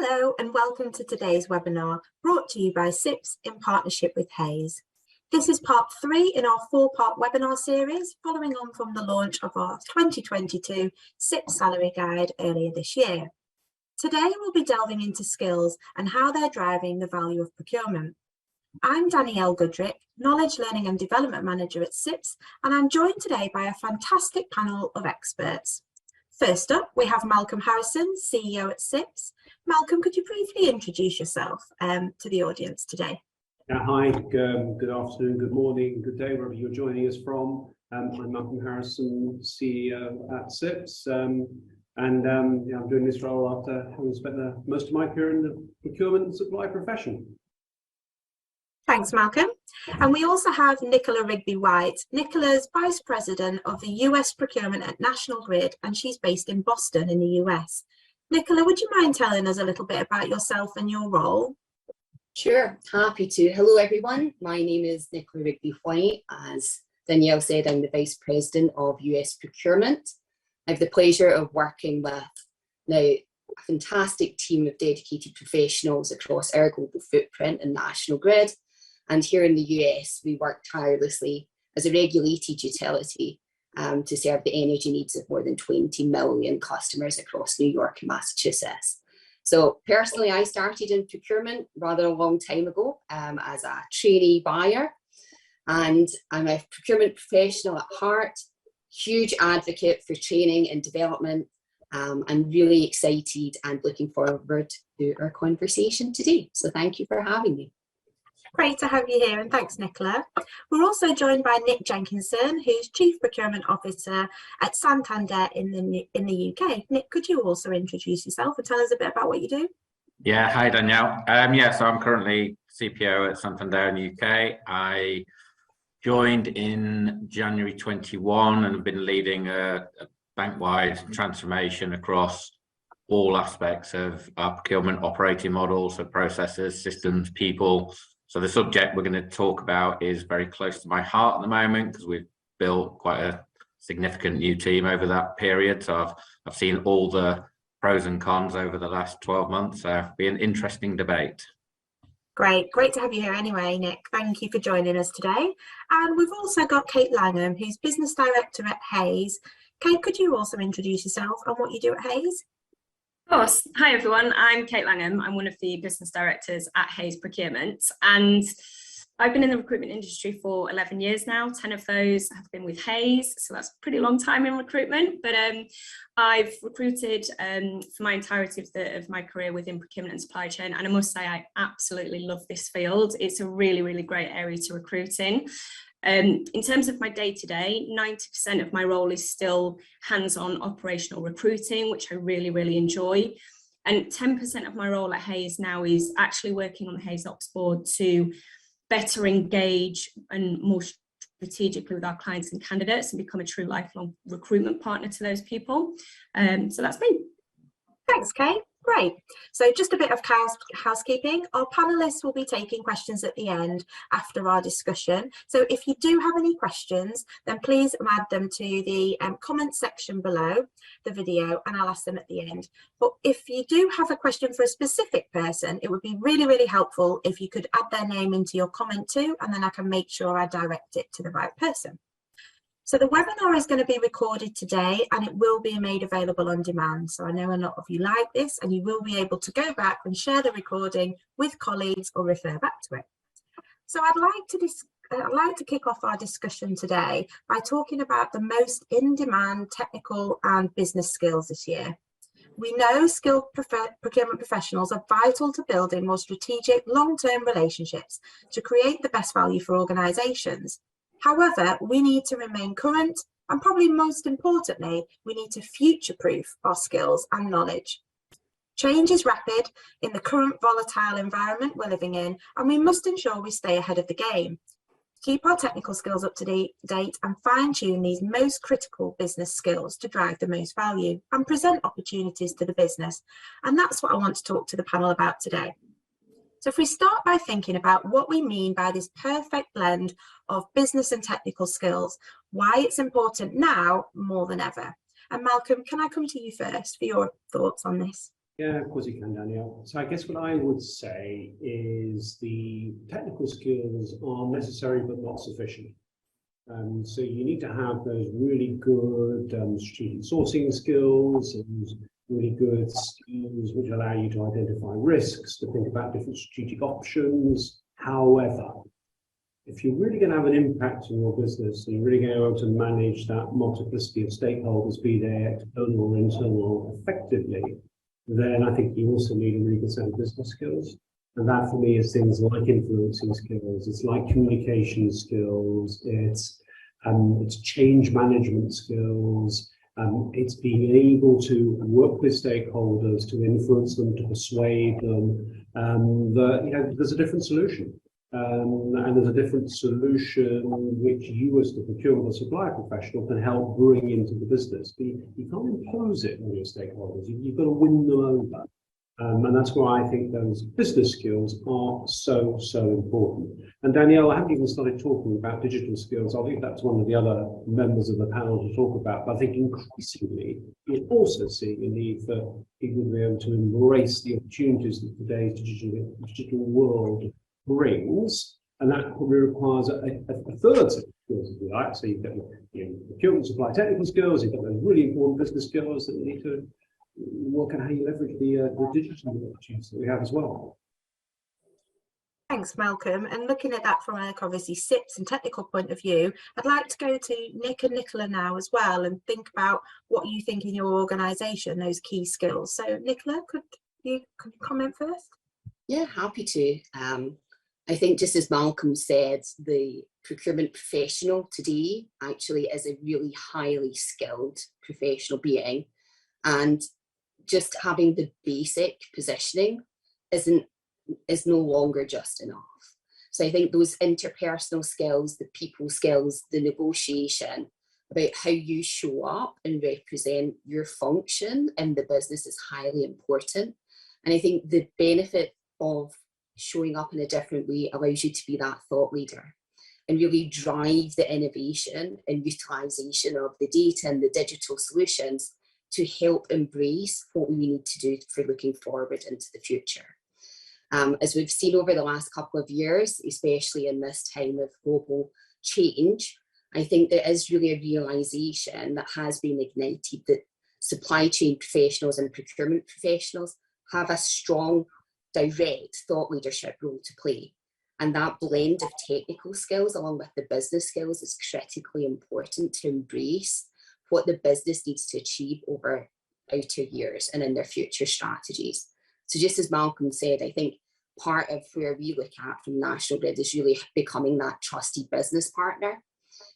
Hello and welcome to today's webinar brought to you by SIPS in partnership with Hays. This is part 3 in our 4-part webinar series following on from the launch of our 2022 SIPS salary guide earlier this year. Today we'll be delving into skills and how they're driving the value of procurement. I'm Danielle Goodrick, Knowledge Learning and Development Manager at SIPS, and I'm joined today by a fantastic panel of experts. First up, we have Malcolm Harrison, CEO at SIPS. Malcolm, could you briefly introduce yourself to the audience today? Hi, good afternoon, good morning, good day, wherever you're joining us from. I'm Malcolm Harrison, CEO at SIPS, I'm doing this role after having spent most of my career in the procurement and supply profession. Thanks, Malcolm. And we also have Nicola Rigby-White. Nicola's Vice President of the US Procurement at National Grid, and she's based in Boston in the US. Nicola, would you mind telling us a little bit about yourself and your role? Sure, happy to. Hello, everyone. My name is Nicola Rigby-White. As Danielle said, I'm the Vice President of US Procurement. I have the pleasure of working with now a fantastic team of dedicated professionals across our global footprint and National Grid. And here in the US, we work tirelessly as a regulated utility to serve the energy needs of more than 20 million customers across New York and Massachusetts. So personally, I started in procurement rather a long time ago as a trainee buyer, and I'm a procurement professional at heart, huge advocate for training and development. I'm really excited and looking forward to our conversation today. So thank you for having me. Great to have you here, and thanks, Nicola. We're also joined by Nick Jenkinson, who's Chief Procurement Officer at Santander in the UK. Nick, could you also introduce yourself and tell us a bit about what you do? Yeah, hi Danielle. So I'm currently CPO at Santander in the UK. I joined in January 21 and have been leading a bank-wide transformation across all aspects of our procurement operating model, so processes, systems, people. So the subject we're going to talk about is very close to my heart at the moment because we've built quite a significant new team over that period. So I've seen all the pros and cons over the last 12 months. So it'll be an interesting debate. Great to have you here anyway, Nick. Thank you for joining us today. And we've also got Kate Langham, who's Business Director at Hays. Kate, could you also introduce yourself and what you do at Hays? Of course. Hi everyone, I'm Kate Langham. I'm one of the business directors at Hays Procurement, and I've been in the recruitment industry for 11 years now. 10 of those have been with Hays, so that's a pretty long time in recruitment, but I've recruited for my entirety of my career within procurement and supply chain, and I must say I absolutely love this field. It's a really great area to recruit in. In terms of my day-to-day, 90% of my role is still hands-on operational recruiting, which I really enjoy. And 10% of my role at Hays now is actually working on the Hays Ops Board to better engage and more strategically with our clients and candidates and become a true lifelong recruitment partner to those people. So that's me. Thanks, Kate. Great. So just a bit of housekeeping. Our panelists will be taking questions at the end after our discussion. So if you do have any questions, then please add them to the comment section below the video and I'll ask them at the end. But if you do have a question for a specific person, it would be really helpful if you could add their name into your comment too, and then I can make sure I direct it to the right person. So the webinar is going to be recorded today and it will be made available on demand. So I know a lot of you like this and you will be able to go back and share the recording with colleagues or refer back to it. So I'd like to kick off our discussion today by talking about the most in-demand technical and business skills this year. We know skilled procurement professionals are vital to building more strategic long-term relationships to create the best value for organisations. However, we need to remain current and probably most importantly, we need to future-proof our skills and knowledge. Change is rapid in the current volatile environment we're living in, and we must ensure we stay ahead of the game. Keep our technical skills up to date and fine-tune these most critical business skills to drive the most value and present opportunities to the business. And that's what I want to talk to the panel about today. So if we start by thinking about what we mean by this perfect blend of business and technical skills, why it's important now more than ever. And Malcolm, can I come to you first for your thoughts on this? Yeah, of course you can, Danielle. So I guess what I would say is the technical skills are necessary but not sufficient. So you need to have those really good strategic sourcing skills and really good skills which allow you to identify risks, to think about different strategic options. However, if you're really going to have an impact on your business and you're really going to be able to manage that multiplicity of stakeholders, be they external or internal, effectively, then I think you also need a really good set of business skills. And that for me is things like influencing skills, it's like communication skills, it's change management skills, it's being able to work with stakeholders, to influence them, to persuade them that there's a different solution. And there's a different solution which you as the procurement or supplier professional can help bring into the business. But you can't impose it on your stakeholders. You've got to win them over. And that's why I think those business skills are so, so important. And Danielle, I haven't even started talking about digital skills. I think that's one of the other members of the panel to talk about. But I think increasingly, you're also seeing a need for people to be able to embrace the opportunities that today's digital world brings, and that probably requires a third set of skills, if you like. So you've got procurement, supply, technical skills. You've got those really important business skills that you need to work on how you leverage the digital opportunities that we have as well. Thanks, Malcolm. And looking at that from a obviously SIPS and technical point of view, I'd like to go to Nick and Nicola now as well and think about what you think in your organisation, those key skills. So Nicola, could you comment first? Yeah, happy to. I think just as Malcolm said, the procurement professional today actually is a really highly skilled professional being, and just having the basic positioning is no longer just enough. So I think those interpersonal skills, the people skills, the negotiation, about how you show up and represent your function in the business is highly important. And I think the benefit of showing up in a different way allows you to be that thought leader and really drive the innovation and utilization of the data and the digital solutions to help embrace what we need to do for looking forward into the future. As we've seen over the last couple of years, especially in this time of global change, I think there is really a realization that has been ignited that supply chain professionals and procurement professionals have a strong direct thought leadership role to play. And that blend of technical skills along with the business skills is critically important to embrace what the business needs to achieve over outer years and in their future strategies. So just as Malcolm said, I think part of where we look at from National Grid is really becoming that trusted business partner.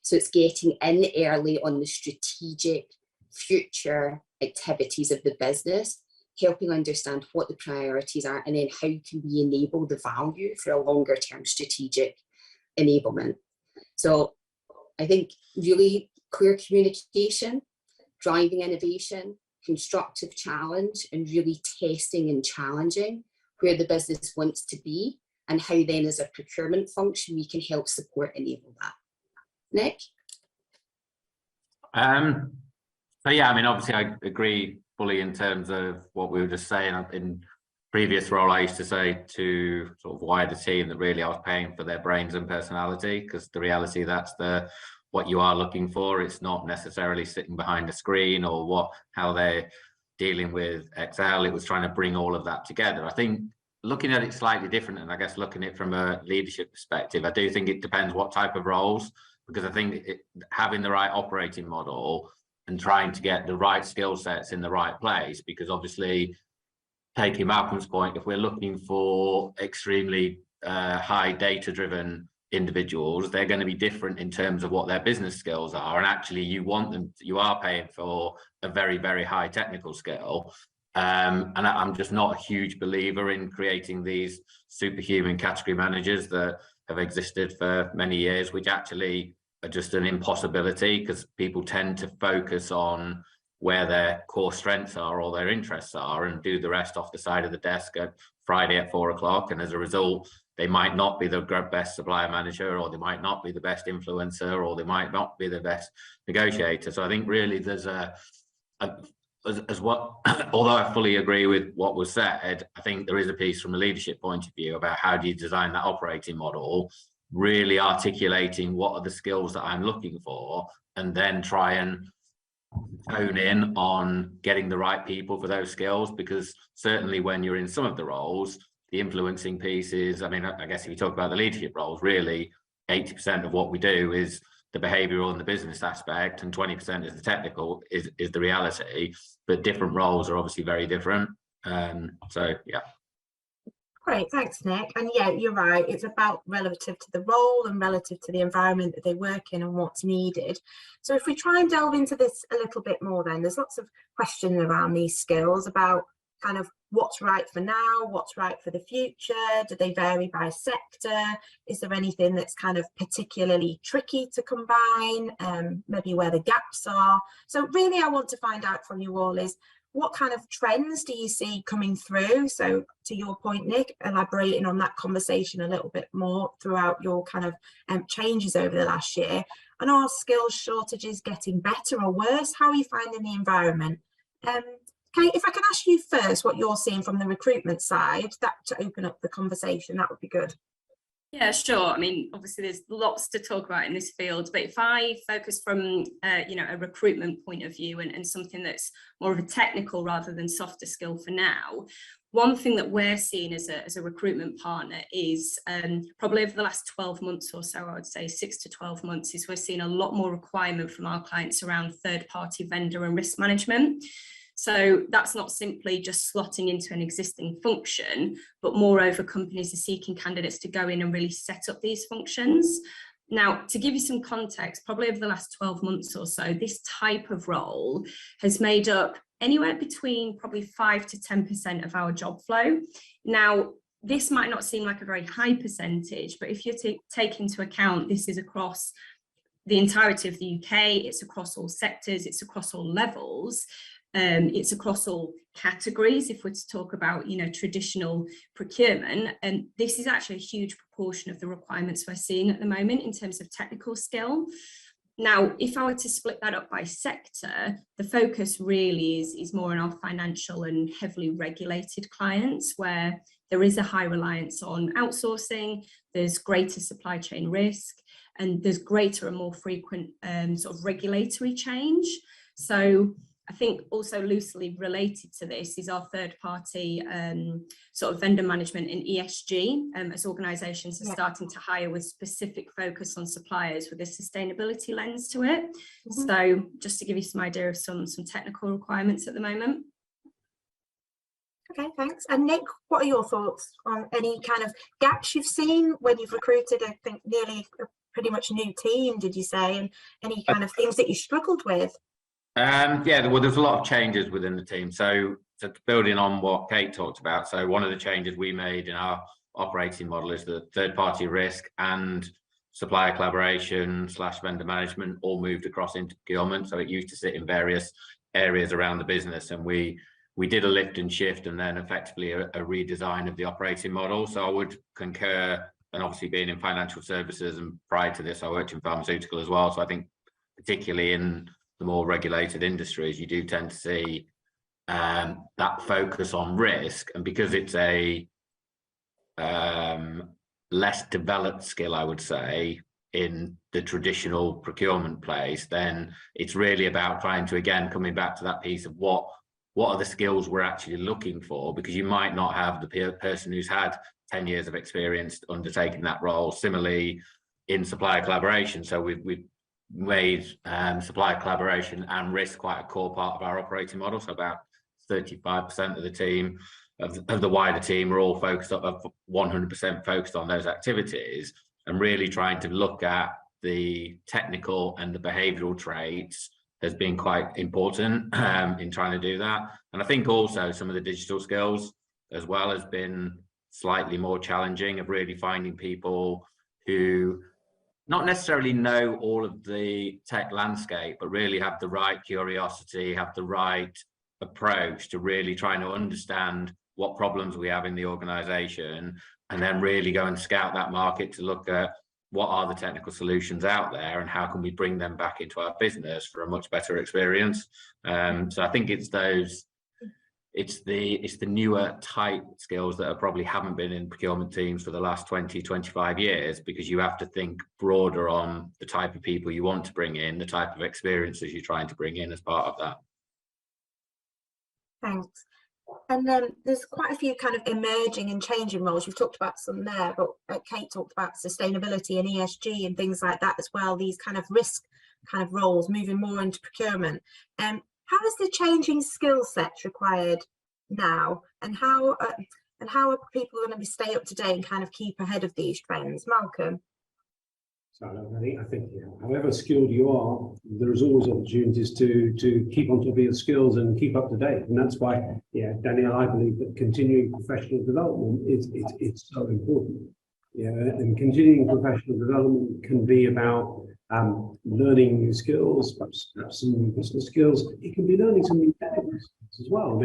So it's getting in early on the strategic future activities of the business, helping understand what the priorities are, and then how can we enable the value for a longer term strategic enablement. So I think really clear communication, driving innovation, constructive challenge, and really testing and challenging where the business wants to be and how then as a procurement function we can help support enable that. Nick? So yeah, I mean, obviously I agree fully in terms of what we were just saying. In previous role, I used to say to sort of wider team that really I was paying for their brains and personality, because the reality that's what you are looking for. It's not necessarily sitting behind a screen or how they're dealing with Excel. It was trying to bring all of that together. I think looking at it slightly different, and I guess looking at it from a leadership perspective, I do think it depends what type of roles, because I think having the right operating model and trying to get the right skill sets in the right place, because obviously, taking Malcolm's point, if we're looking for extremely high data-driven individuals, they're going to be different in terms of what their business skills are, and actually you are paying for a very, very high technical skill. And I'm just not a huge believer in creating these superhuman category managers that have existed for many years, which actually are just an impossibility, because people tend to focus on where their core strengths are or their interests are and do the rest off the side of the desk at Friday at 4 o'clock. And as a result, they might not be the best supplier manager, or they might not be the best influencer, or they might not be the best negotiator. So I think really there's as what, although I fully agree with what was said, I think there is a piece from a leadership point of view about how do you design that operating model, really articulating what are the skills that I'm looking for, and then try and hone in on getting the right people for those skills. Because certainly when you're in some of the roles, the influencing pieces, I mean, I guess if you talk about the leadership roles, really 80% of what we do is the behavioral and the business aspect, and 20% is the technical, is the reality. But different roles are obviously very different. So yeah. Great, thanks, Nick. And yeah, you're right. It's about relative to the role and relative to the environment that they work in and what's needed. So if we try and delve into this a little bit more, then there's lots of questions around these skills about kind of what's right for now, what's right for the future. Do they vary by sector? Is there anything that's kind of particularly tricky to combine? Maybe where the gaps are. So really, I want to find out from you all is, what kind of trends do you see coming through? So to your point, Nick, elaborating on that conversation a little bit more throughout your kind of changes over the last year. And are skills shortages getting better or worse? How are you finding the environment? Kate, if I can ask you first what you're seeing from the recruitment side, that to open up the conversation, that would be good. Yeah, sure. I mean, obviously there's lots to talk about in this field, but if I focus from, a recruitment point of view and something that's more of a technical rather than softer skill for now, one thing that we're seeing as a recruitment partner is probably over the last 12 months or so, I would say 6 to 12 months, is we're seeing a lot more requirement from our clients around third-party vendor and risk management. So that's not simply just slotting into an existing function, but moreover, companies are seeking candidates to go in and really set up these functions. Now, to give you some context, probably over the last 12 months or so, this type of role has made up anywhere between probably 5 to 10% of our job flow. Now, this might not seem like a very high percentage, but if you take into account this is across the entirety of the UK, it's across all sectors, it's across all levels, it's across all categories. If we're to talk about, traditional procurement, and this is actually a huge proportion of the requirements we're seeing at the moment in terms of technical skill. Now, if I were to split that up by sector, the focus really is more on our financial and heavily regulated clients, where there is a high reliance on outsourcing, there's greater supply chain risk, and there's greater and more frequent sort of regulatory change. So I think also loosely related to this is our third party sort of vendor management in ESG, as organisations are starting to hire with specific focus on suppliers with a sustainability lens to it. Mm-hmm. So just to give you some idea of some technical requirements at the moment. Okay, thanks. And Nick, what are your thoughts on any kind of gaps you've seen when you've recruited, I think, nearly a pretty much new team, did you say, and any kind of things that you struggled with? Well, there's a lot of changes within the team. So building on what Kate talked about, so one of the changes we made in our operating model is that third-party risk and supplier collaboration / vendor management all moved across into procurement. So it used to sit in various areas around the business, and we did a lift and shift and then effectively a redesign of the operating model. So I would concur, and obviously being in financial services, and prior to this I worked in pharmaceutical as well. So I think particularly in the more regulated industries, you do tend to see that focus on risk, and because it's a less developed skill, I would say, in the traditional procurement place, then it's really about trying to, again, coming back to that piece of what are the skills we're actually looking for, because you might not have the person who's had 10 years of experience undertaking that role. Similarly, in supplier collaboration, so we've made supplier collaboration and risk quite a core part of our operating model. So about 35% of the team, of the wider team, are all focused on 100% focused on those activities, and really trying to look at the technical and the behavioural traits has been quite important in trying to do that. And I think also some of the digital skills as well has been slightly more challenging, of really finding people who not necessarily know all of the tech landscape, but really have the right curiosity, have the right approach to really trying to understand what problems we have in the organization, and then really go and scout that market to look at what are the technical solutions out there and how can we bring them back into our business for a much better experience. So I think it's the newer type skills that probably haven't been in procurement teams for the last 20-25 years, because you have to think broader on the type of people you want to bring in, the type of experiences you're trying to bring in as part of that. Thanks. And then there's quite a few kind of emerging and changing roles. You've talked about some there, but Kate talked about sustainability and ESG and things like that as well. These kind of risk kind of roles moving more into procurement. How is the changing skill sets required now, and how are people going to stay up to date and kind of keep ahead of these trends? Malcolm? So I think however skilled you are, there's always opportunities to keep on top of your skills and keep up to date. And that's why, Danielle, I believe that continuing professional development it's so important. And continuing professional development can be about learning new skills, perhaps some new business skills. It can be learning some new technical skills as well.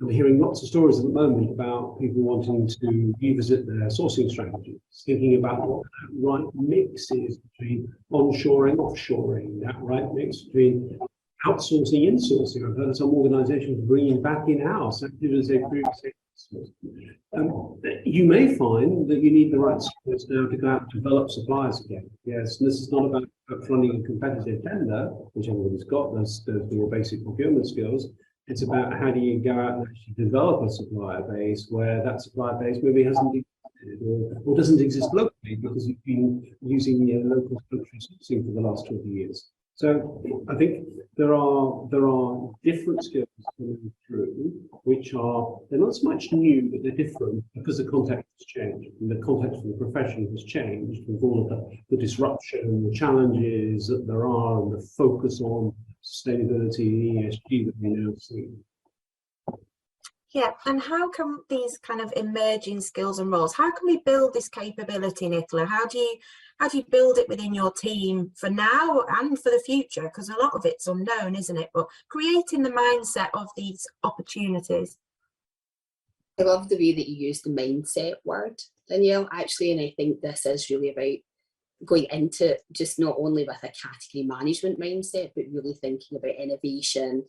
I'm hearing lots of stories at the moment about people wanting to revisit their sourcing strategies, thinking about what that right mix is between onshoring, offshoring, that right mix between outsourcing, insourcing. I've heard of some organizations bringing back in-house activities they previously outsourced. You may find that you need the right skills now to go out and develop suppliers again. Yes, and this is not about running a competitive tender, which everybody's got, those more basic procurement skills. It's about how do you go out and actually develop a supplier base where that supplier base maybe hasn't existed or doesn't exist locally because you've been using local country sourcing for the last 20 years. So I think there are different skills coming through they're not so much new, but they're different because the context has changed and the context of the profession has changed with all of the disruption, the challenges that there are, and the focus on sustainability and ESG that we now see. Yeah, and how can these kind of emerging skills and roles, how can we build this capability, Nicola? How do you build it within your team for now and for the future? Because a lot of it's unknown, isn't it? But creating the mindset of these opportunities. I love the way that you use the mindset word, Danielle, actually, and I think this is really about going into just not only with a category management mindset, but really thinking about innovation,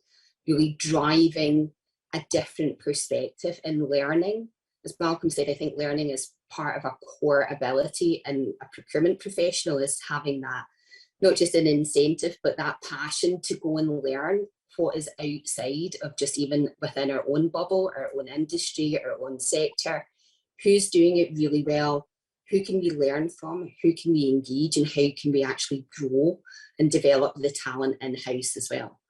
really driving a different perspective in learning. As Malcolm said, I think learning is part of a core ability, and a procurement professional is having that, not just an incentive, but that passion to go and learn what is outside of just even within our own bubble, our own industry, our own sector. Who's doing it really well? Who can we learn from? Who can we engage? And how can we actually grow and develop the talent in-house as well?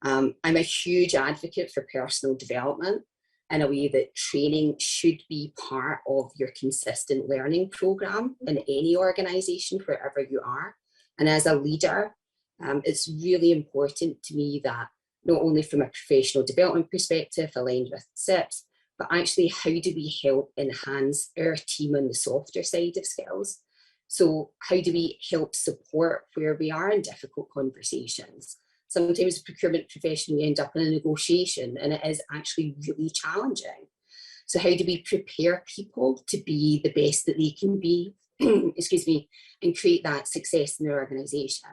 I'm a huge advocate for personal development in a way that training should be part of your consistent learning program in any organisation, wherever you are. And as a leader, it's really important to me that not only from a professional development perspective aligned with SIPs, but actually how do we help enhance our team on the softer side of skills? So how do we help support where we are in difficult conversations? Sometimes as a procurement professional, you end up in a negotiation and it is actually really challenging. So how do we prepare people to be the best that they can be, excuse me, and create that success in their organisation?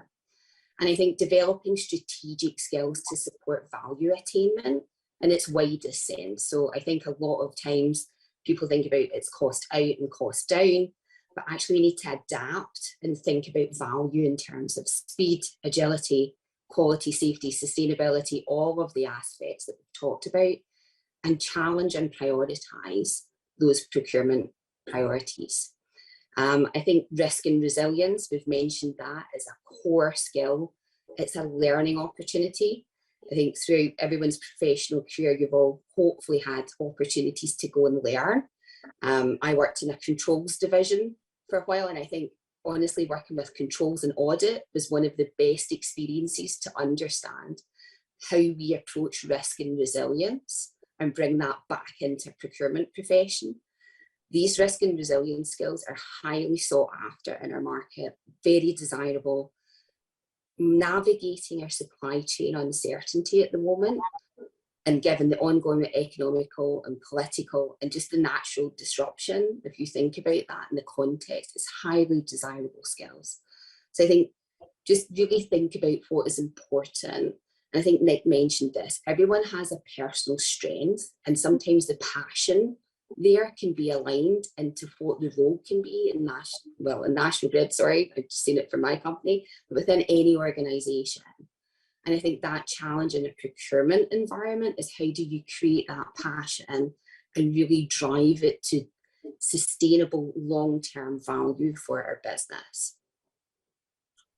And I think developing strategic skills to support value attainment in its widest sense. So I think a lot of times people think about it's cost out and cost down, but actually we need to adapt and think about value in terms of speed, agility, quality, safety, sustainability, all of the aspects that we've talked about, and challenge and prioritise those procurement priorities. I think risk and resilience, we've mentioned that as a core skill. It's a learning opportunity. I think throughout everyone's professional career, you've all hopefully had opportunities to go and learn. I worked in a controls division for a while, and I think honestly working with controls and audit was one of the best experiences to understand how we approach risk and resilience and bring that back into procurement profession. These risk and resilience skills are highly sought after in our market, very desirable. Navigating our supply chain uncertainty at the moment, And given the ongoing economical and political and just the natural disruption, if you think about that in the context, it's highly desirable skills. So I think just really think about what is important. And I think Nick mentioned this, everyone has a personal strength, and sometimes the passion there can be aligned into what the role can be in National Grid, sorry, I've just seen it from my company, but within any organisation. And I think that challenge in a procurement environment is, how do you create that passion and really drive it to sustainable long-term value for our business?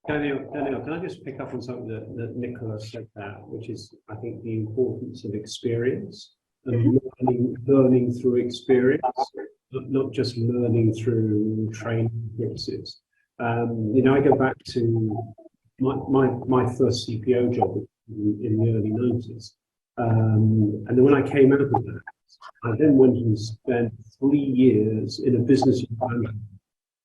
Daniel, can I just pick up on something that Nicola said there, which is, I think, the importance of experience and learning through experience, not just learning through training courses. You know, I go back to my first CPO job in the early 90s. And then when I came out of that, I then went and spent 3 years in a business environment.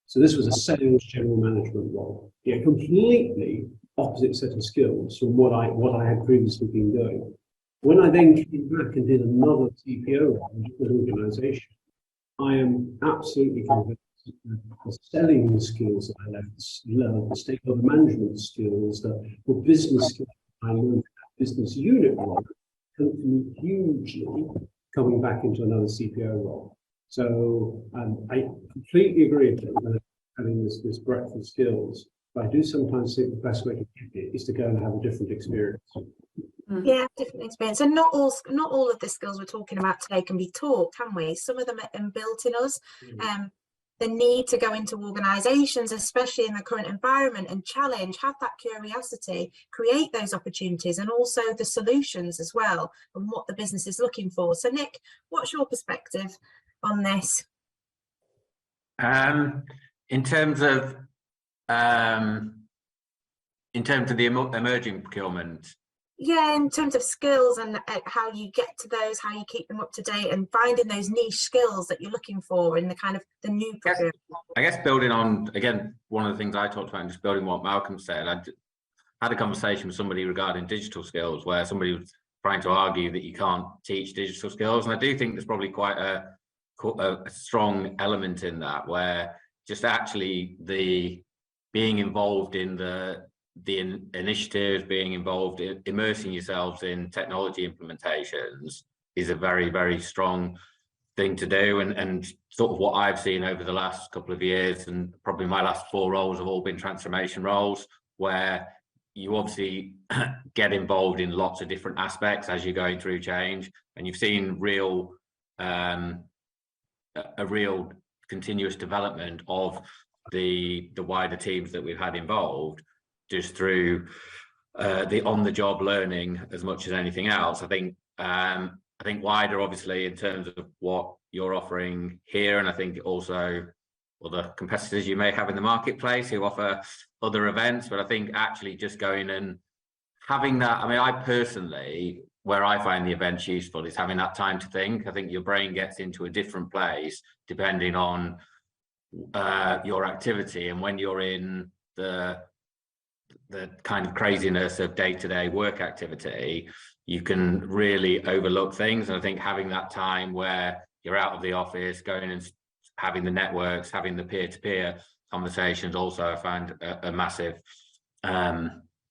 So this was a sales general management role. Yeah, completely opposite set of skills from what I had previously been doing. When I then came back and did another CPO role in an organisation, I am absolutely convinced that the selling skills that I learned, the stakeholder management skills, the business skills I learned at business unit role, helped me hugely coming back into another CPO role. So I completely agree with having this breadth of skills, but I do sometimes think the best way to get it is to go and have a different experience. Yeah, different experience. And not all of the skills we're talking about today can be taught, can we? Some of them are inbuilt in us. The need to go into organisations, especially in the current environment, and challenge, have that curiosity, create those opportunities, and also the solutions as well, and what the business is looking for. So Nick, what's your perspective on this? In terms of the emerging procurement. Yeah, in terms of skills and how you get to those, how you keep them up to date, and finding those niche skills that you're looking for in the kind of the new procurement. I guess building on, again, one of the things I talked about, and just building what Malcolm said, I had a conversation with somebody regarding digital skills, where somebody was trying to argue that you can't teach digital skills, and I do think there's probably quite a strong element in that, where just actually the being involved in the initiatives, being involved in immersing yourselves in technology implementations is a very, very strong thing to do. And sort of what I've seen over the last couple of years, and probably my last 4 roles have all been transformation roles, where you obviously get involved in lots of different aspects as you're going through change, and you've seen a real continuous development of the wider teams that we've had involved, just through the on-the-job learning as much as anything else. I think wider, obviously, in terms of what you're offering here, and I think also other competitors you may have in the marketplace who offer other events, but I think actually just going and having that, I mean, I personally, where I find the events useful is having that time to think. I think your brain gets into a different place depending on your activity, and when you're in the kind of craziness of day-to-day work activity, you can really overlook things. And I think having that time where you're out of the office, going and having the networks, having the peer-to-peer conversations, also I find a massive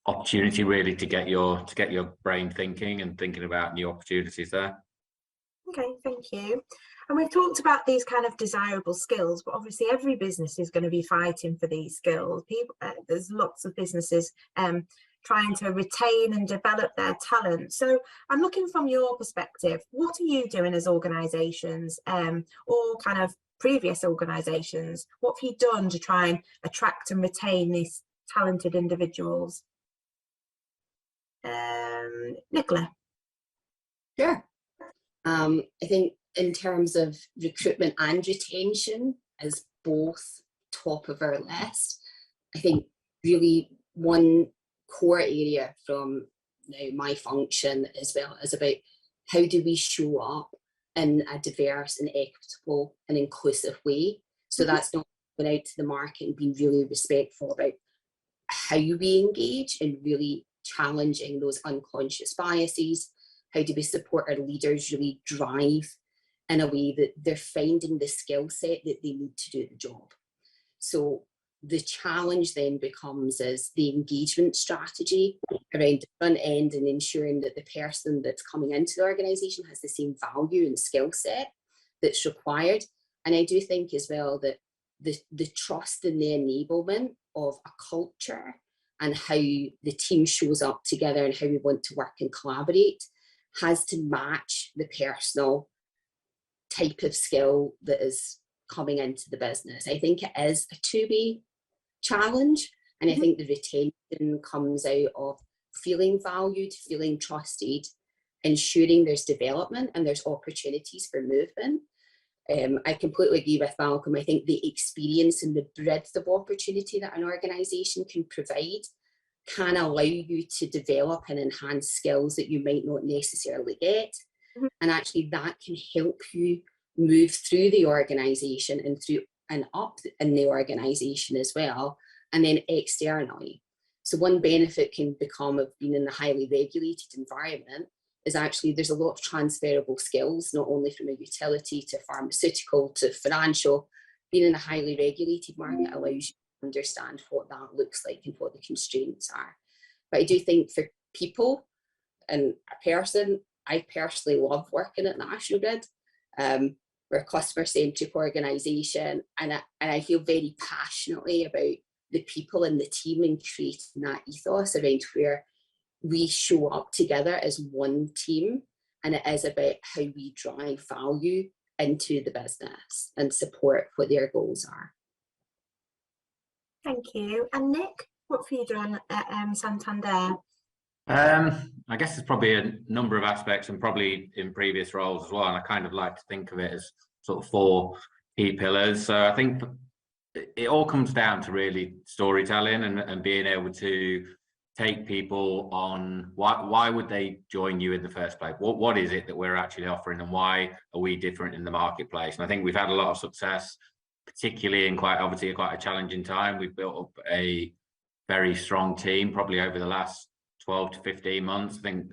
opportunity really to get your brain thinking and thinking about new opportunities there. Okay, thank you. And we've talked about these kind of desirable skills, but obviously every business is going to be fighting for these skills. There's lots of businesses trying to retain and develop their talent. So I'm looking from your perspective, what are you doing as organisations or kind of previous organisations? What have you done to try and attract and retain these talented individuals? Nicola? Sure. I think in terms of recruitment and retention as both top of our list, I think really one core area from my function as well is about how do we show up in a diverse and equitable and inclusive way. So that's not going out to the market and being really respectful about how we engage and really challenging those unconscious biases How do we support our leaders really drive in a way that they're finding the skill set that they need to do the job? So the challenge then becomes is the engagement strategy around the front end and ensuring that the person that's coming into the organisation has the same value and skill set that's required. And I do think as well that the trust and the enablement of a culture and how the team shows up together and how we want to work and collaborate has to match the personal type of skill that is coming into the business. I think it is a two-way challenge, and I think the retention comes out of feeling valued, feeling trusted, ensuring there's development and there's opportunities for movement. I completely agree with Malcolm. I think the experience and the breadth of opportunity that an organisation can provide can allow you to develop and enhance skills that you might not necessarily get. And actually that can help you move through the organisation and through and up in the organisation as well, and then externally. So one benefit can become of being in a highly regulated environment is actually there's a lot of transferable skills, not only from a utility to pharmaceutical to financial. Being in a highly regulated market allows you to understand what that looks like and what the constraints are. But I do think for people and a person, I personally love working at National Grid. We're a customer-centric organisation, and I feel very passionately about the people and the team and creating that ethos around where we show up together as one team, and it is about how we drive value into the business and support what their goals are. Thank you. And Nick, what have you done at Santander? I guess there's probably a number of aspects, and probably in previous roles as well, and I kind of like to think of it as sort of 4 key pillars. So I think it all comes down to really storytelling and being able to take people on why would they join you in the first place? What is it that we're actually offering, and why are we different in the marketplace? And I think we've had a lot of success, particularly in quite a challenging time. We've built up a very strong team probably over the last 12 to 15 months. I think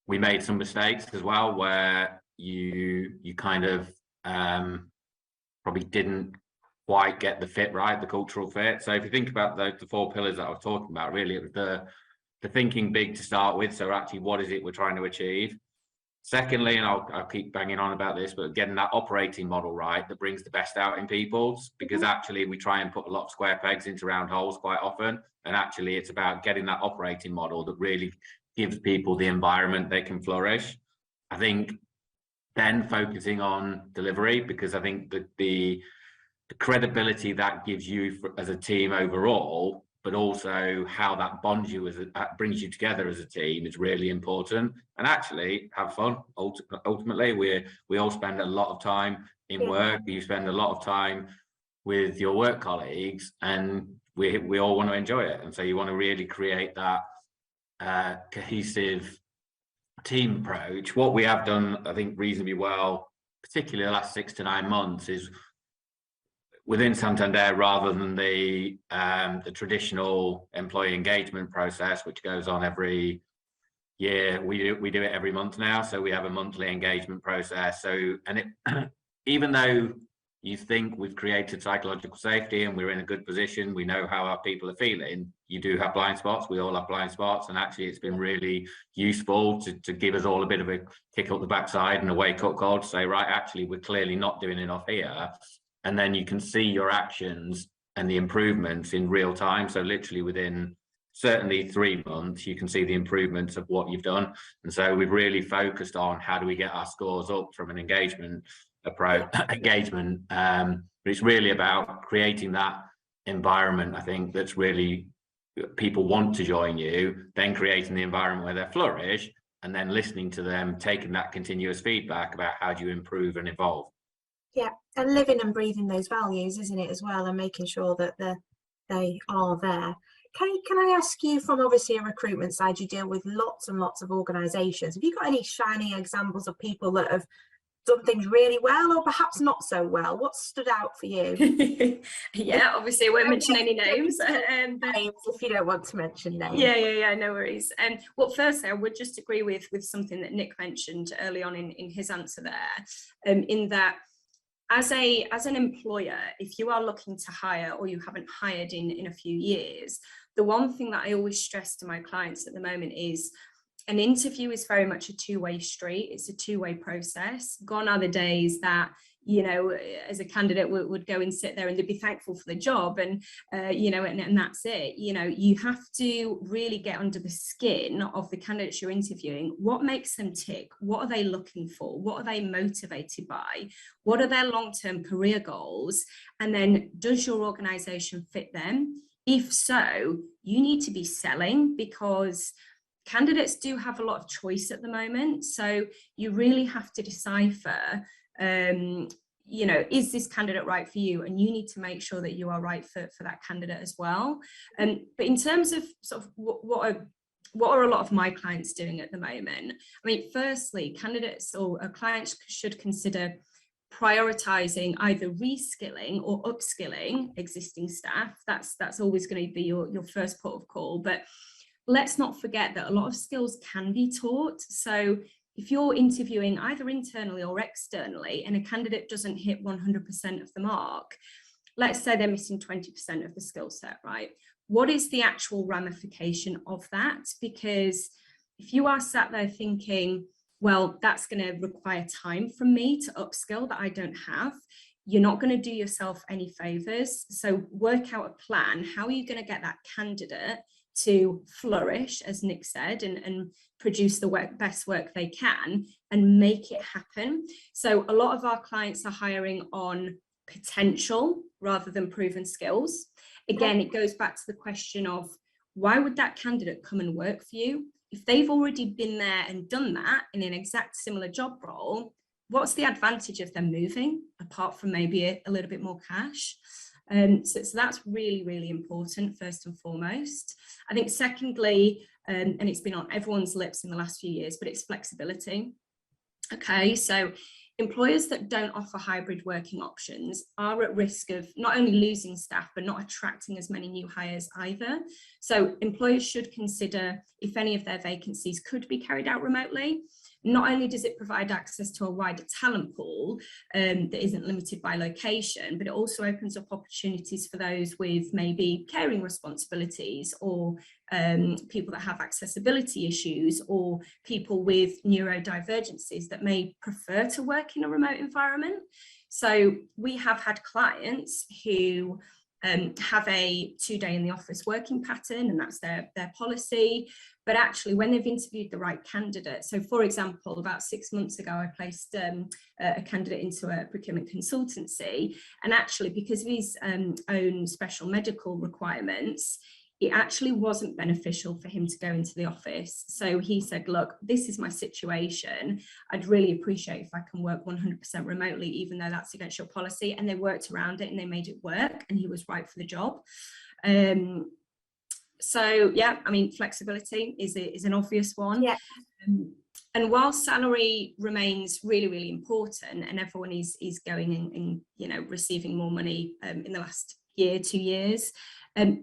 we made some mistakes as well where you kind of probably didn't quite get the fit right, the cultural fit. So if you think about the 4 pillars that I was talking about, really it was the thinking big to start with. So actually, what is it we're trying to achieve? Secondly, and I'll keep banging on about this, but getting that operating model right that brings the best out in people, because actually we try and put a lot of square pegs into round holes quite often, and actually it's about getting that operating model that really gives people the environment they can flourish. I think then focusing on delivery, because I think that the credibility that gives you as a team overall, but also how that bonds you brings you together as a team is really important. And actually have fun. Ultimately, we all spend a lot of time in work. You spend a lot of time with your work colleagues, and we all want to enjoy it. And so you want to really create that cohesive team approach. What we have done, I think, reasonably well, particularly the last 6 to 9 months, is within Santander, rather than the traditional employee engagement process, which goes on every year, we do it every month now. So we have a monthly engagement process. So, and it, even though you think we've created psychological safety and we're in a good position, we know how our people are feeling, you do have blind spots. We all have blind spots, and actually it's been really useful to give us all a bit of a kick up the backside and a wake-up call to say, right, actually we're clearly not doing enough here. And then you can see your actions and the improvements in real time. So literally within certainly 3 months, you can see the improvements of what you've done. And so we've really focused on how do we get our scores up from an engagement approach, but it's really about creating that environment, I think, that's really people want to join you, then creating the environment where they flourish, and then listening to them, taking that continuous feedback about how do you improve and evolve. Yeah, and living and breathing those values, isn't it, as well, and making sure that they are there. Can I ask you, from obviously a recruitment side, you deal with lots and lots of organisations. Have you got any shining examples of people that have done things really well, or perhaps not so well? What stood out for you? Yeah, obviously I won't mention any names. Names if you don't want to mention names. Yeah, no worries. Well, firstly, I would just agree with something that Nick mentioned early on in his answer there, in that as an employer, if you are looking to hire or you haven't hired in a few years, the one thing that I always stress to my clients at the moment is an interview is very much a two-way street. It's a two-way process. Gone are the days that, you know, as a candidate would go and sit there and they'd be thankful for the job and, you know, and that's it. You know, you have to really get under the skin of the candidates you're interviewing. What makes them tick? What are they looking for? What are they motivated by? What are their long-term career goals? And then does your organization fit them? If so, you need to be selling, because candidates do have a lot of choice at the moment. So you really have to decipher, you know, is this candidate right for you? And you need to make sure that you are right for that candidate as well. But in terms of sort of what are a lot of my clients doing at the moment? I mean, firstly, candidates or clients should consider prioritizing either reskilling or upskilling existing staff. That's always going to be your first port of call. But let's not forget that a lot of skills can be taught. So if you're interviewing either internally or externally and a candidate doesn't hit 100% of the mark, let's say they're missing 20% of the skill set, right? What is the actual ramification of that? Because if you are sat there thinking, well, that's going to require time from me to upskill that I don't have, you're not going to do yourself any favors. So work out a plan. How are you going to get that candidate to flourish, as Nick said, and produce the best work they can and make it happen? So a lot of our clients are hiring on potential rather than proven skills. Again, it goes back to the question of, why would that candidate come and work for you? If they've already been there and done that in an exact similar job role, what's the advantage of them moving, apart from maybe a little bit more cash? So that's really, really important, first and foremost. I think secondly, and it's been on everyone's lips in the last few years, but it's flexibility. Okay, so employers that don't offer hybrid working options are at risk of not only losing staff, but not attracting as many new hires either. So employers should consider if any of their vacancies could be carried out remotely. Not only does it provide access to a wider talent pool that isn't limited by location, but it also opens up opportunities for those with maybe caring responsibilities, or people that have accessibility issues, or people with neurodivergencies that may prefer to work in a remote environment. So we have had clients who have a 2-day in the office working pattern, and that's their policy. But actually, when they've interviewed the right candidate, so for example, about 6 months ago, I placed a candidate into a procurement consultancy, and actually, because of his own special medical requirements, it actually wasn't beneficial for him to go into the office. So he said, look, this is my situation. I'd really appreciate if I can work 100% remotely, even though that's against your policy. And they worked around it and they made it work, and he was right for the job. So yeah, I mean, flexibility is an obvious one. Yeah. And while salary remains really, really important, and everyone is going and you know, receiving more money in the last year, 2 years,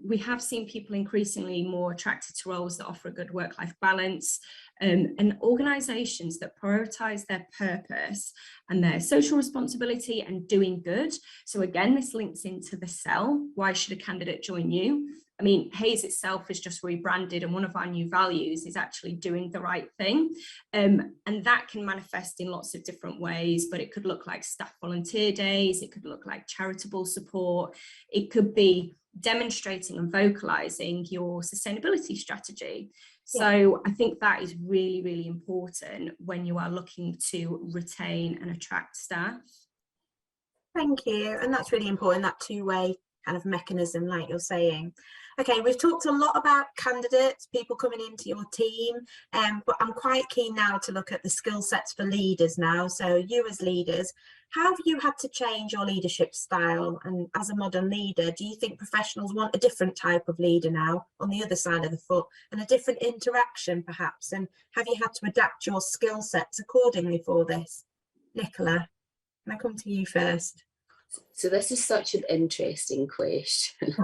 we have seen people increasingly more attracted to roles that offer a good work-life balance, and organisations that prioritise their purpose and their social responsibility and doing good. So again, this links into the sell. Why should a candidate join you? I mean, Hays itself is just rebranded, and one of our new values is actually doing the right thing. And that can manifest in lots of different ways, but it could look like staff volunteer days, it could look like charitable support, it could be demonstrating and vocalizing your sustainability strategy. So I think that is really, really important when you are looking to retain and attract staff. Thank you. And that's really important, that two-way kind of mechanism, like you're saying. Okay, we've talked a lot about candidates, people coming into your team, but I'm quite keen now to look at the skill sets for leaders now. So you as leaders, how have you had to change your leadership style? And as a modern leader, do you think professionals want a different type of leader now on the other side of the foot, and a different interaction perhaps? And have you had to adapt your skill sets accordingly for this? Nicola, can I come to you first? So this is such an interesting question.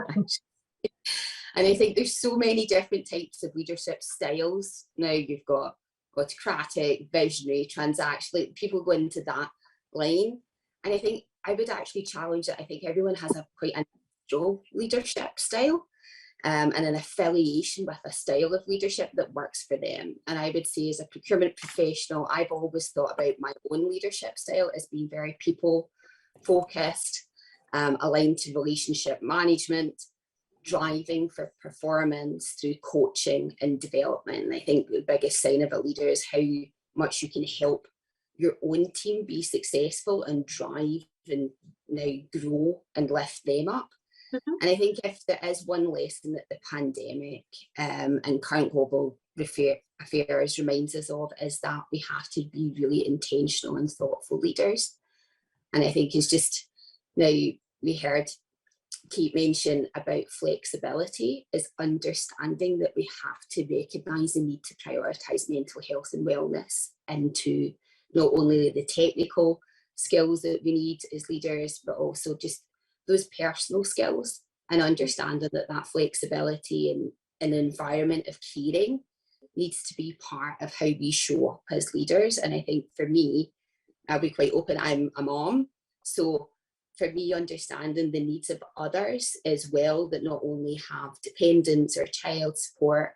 And I think there's so many different types of leadership styles. Now you've got autocratic, visionary, transactional, people go into that line. And I think I would actually challenge that. I think everyone has a quite unusual leadership style and an affiliation with a style of leadership that works for them. And I would say as a procurement professional, I've always thought about my own leadership style as being very people focused, aligned to relationship management, driving for performance through coaching and development. And I think the biggest sign of a leader is how much you can help your own team be successful and drive and now grow and lift them up. And I think if there is one lesson that the pandemic and current global affairs reminds us of, is that we have to be really intentional and thoughtful leaders. And I think it's just, now we heard Kate mention about flexibility, is understanding that we have to recognise the need to prioritise mental health and wellness into not only the technical skills that we need as leaders, but also just those personal skills, and understanding that that flexibility and an environment of caring needs to be part of how we show up as leaders. And I think for me, I'll be quite open, I'm a mom, so for me, understanding the needs of others as well, that not only have dependents or child support,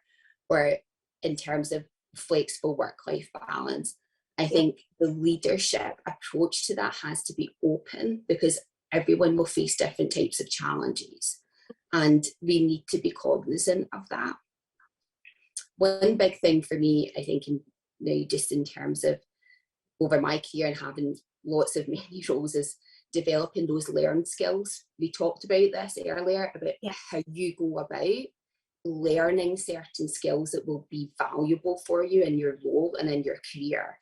or in terms of flexible work-life balance, I think the leadership approach to that has to be open, because everyone will face different types of challenges, and we need to be cognizant of that. One big thing for me, I think, just in terms of over my career and having lots of many roles, is developing those learned skills. We talked about this earlier, about how you go about learning certain skills that will be valuable for you in your role and in your career.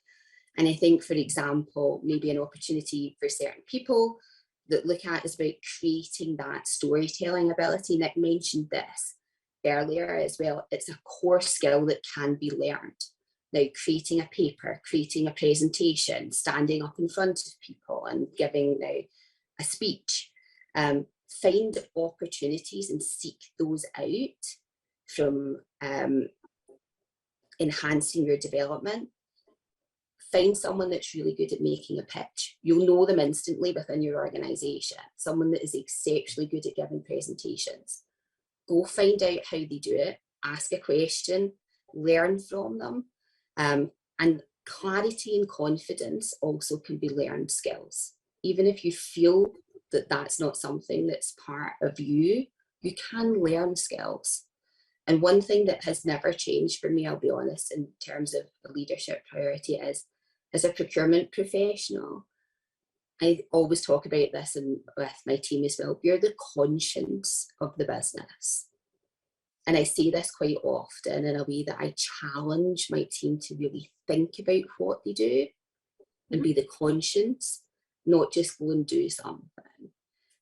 And I think, for example, maybe an opportunity for certain people that look at is about creating that storytelling ability. Nick mentioned this earlier as well. It's a core skill that can be learned. Now, creating a paper, creating a presentation, standing up in front of people and giving a speech, find opportunities and seek those out from enhancing your development. Find someone that's really good at making a pitch. You'll know them instantly within your organisation. Someone that is exceptionally good at giving presentations. Go find out how they do it, ask a question, learn from them. And clarity and confidence also can be learned skills. Even if you feel that that's not something that's part of you, you can learn skills. And one thing that has never changed for me, I'll be honest, in terms of a leadership priority, is as a procurement professional, I always talk about this and with my team as well, we're the conscience of the business. And I say this quite often in a way that I challenge my team to really think about what they do and be the conscience, not just go and do something.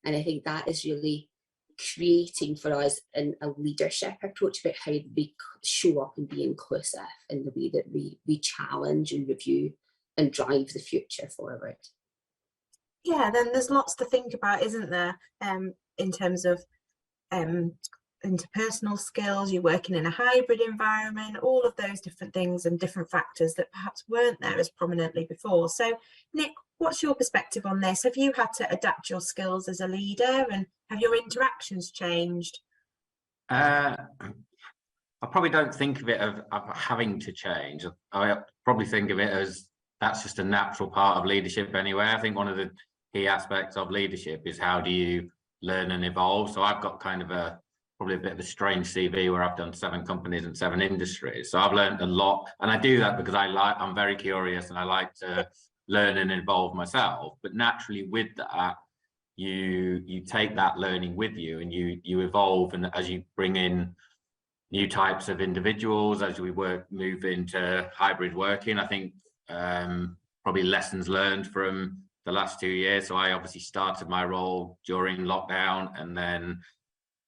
And I think that is really creating for us a leadership approach about how we show up and be inclusive in the way that we challenge and review and drive the future forward. Yeah, then there's lots to think about, isn't there, in terms of interpersonal skills, you're working in a hybrid environment, all of those different things and different factors that perhaps weren't there as prominently before. So Nick, what's your perspective on this? Have you had to adapt your skills as a leader, and have your interactions changed? I probably don't think of it of having to change. I probably think of it as that's just a natural part of leadership anyway. I think one of the key aspects of leadership is how do you learn and evolve. So I've got kind of probably a bit of a strange CV where I've done 7 companies and 7 industries. So I've learned a lot, and I do that because I'm very curious and I like to learn and evolve myself. But naturally with that, you take that learning with you and you evolve, and as you bring in new types of individuals, as we move into hybrid working, I think probably lessons learned from the last 2 years. So I obviously started my role during lockdown and then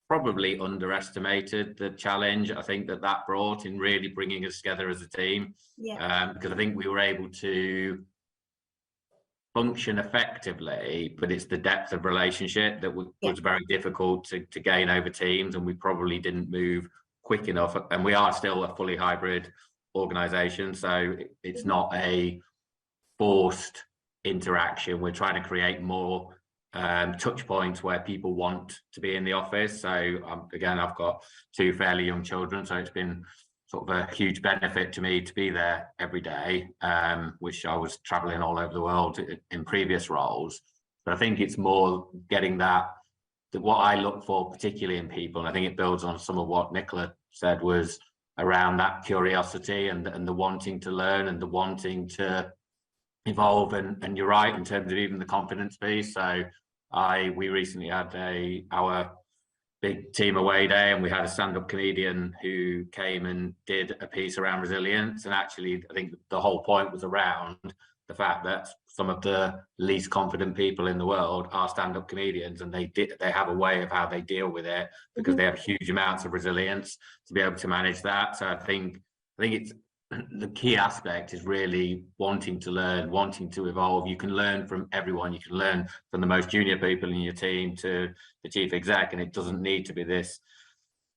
probably underestimated the challenge I think that brought in really bringing us together as a team. Because I think we were able to function effectively, but it's the depth of relationship that was very difficult to gain over teams, and we probably didn't move quick enough. And we are still a fully hybrid organization, so it's not a forced interaction. We're trying to create more touch points where people want to be in the office. So again, I've got 2 fairly young children, so it's been sort of a huge benefit to me to be there every day, which I was traveling all over the world in previous roles. But I think it's more getting that what I look for, particularly in people, and I think it builds on some of what Nicola said, was around that curiosity and the wanting to learn and the wanting to evolve. And you're right in terms of even the confidence piece. So we recently had our big team away day, and we had a stand-up comedian who came and did a piece around resilience. And actually, I think the whole point was around the fact that some of the least confident people in the world are stand-up comedians, and they have a way of how they deal with it, because they have huge amounts of resilience to be able to manage that. So I think it's the key aspect is really wanting to learn, wanting to evolve. You can learn from everyone. You can learn from the most junior people in your team to the chief exec, and it doesn't need to be this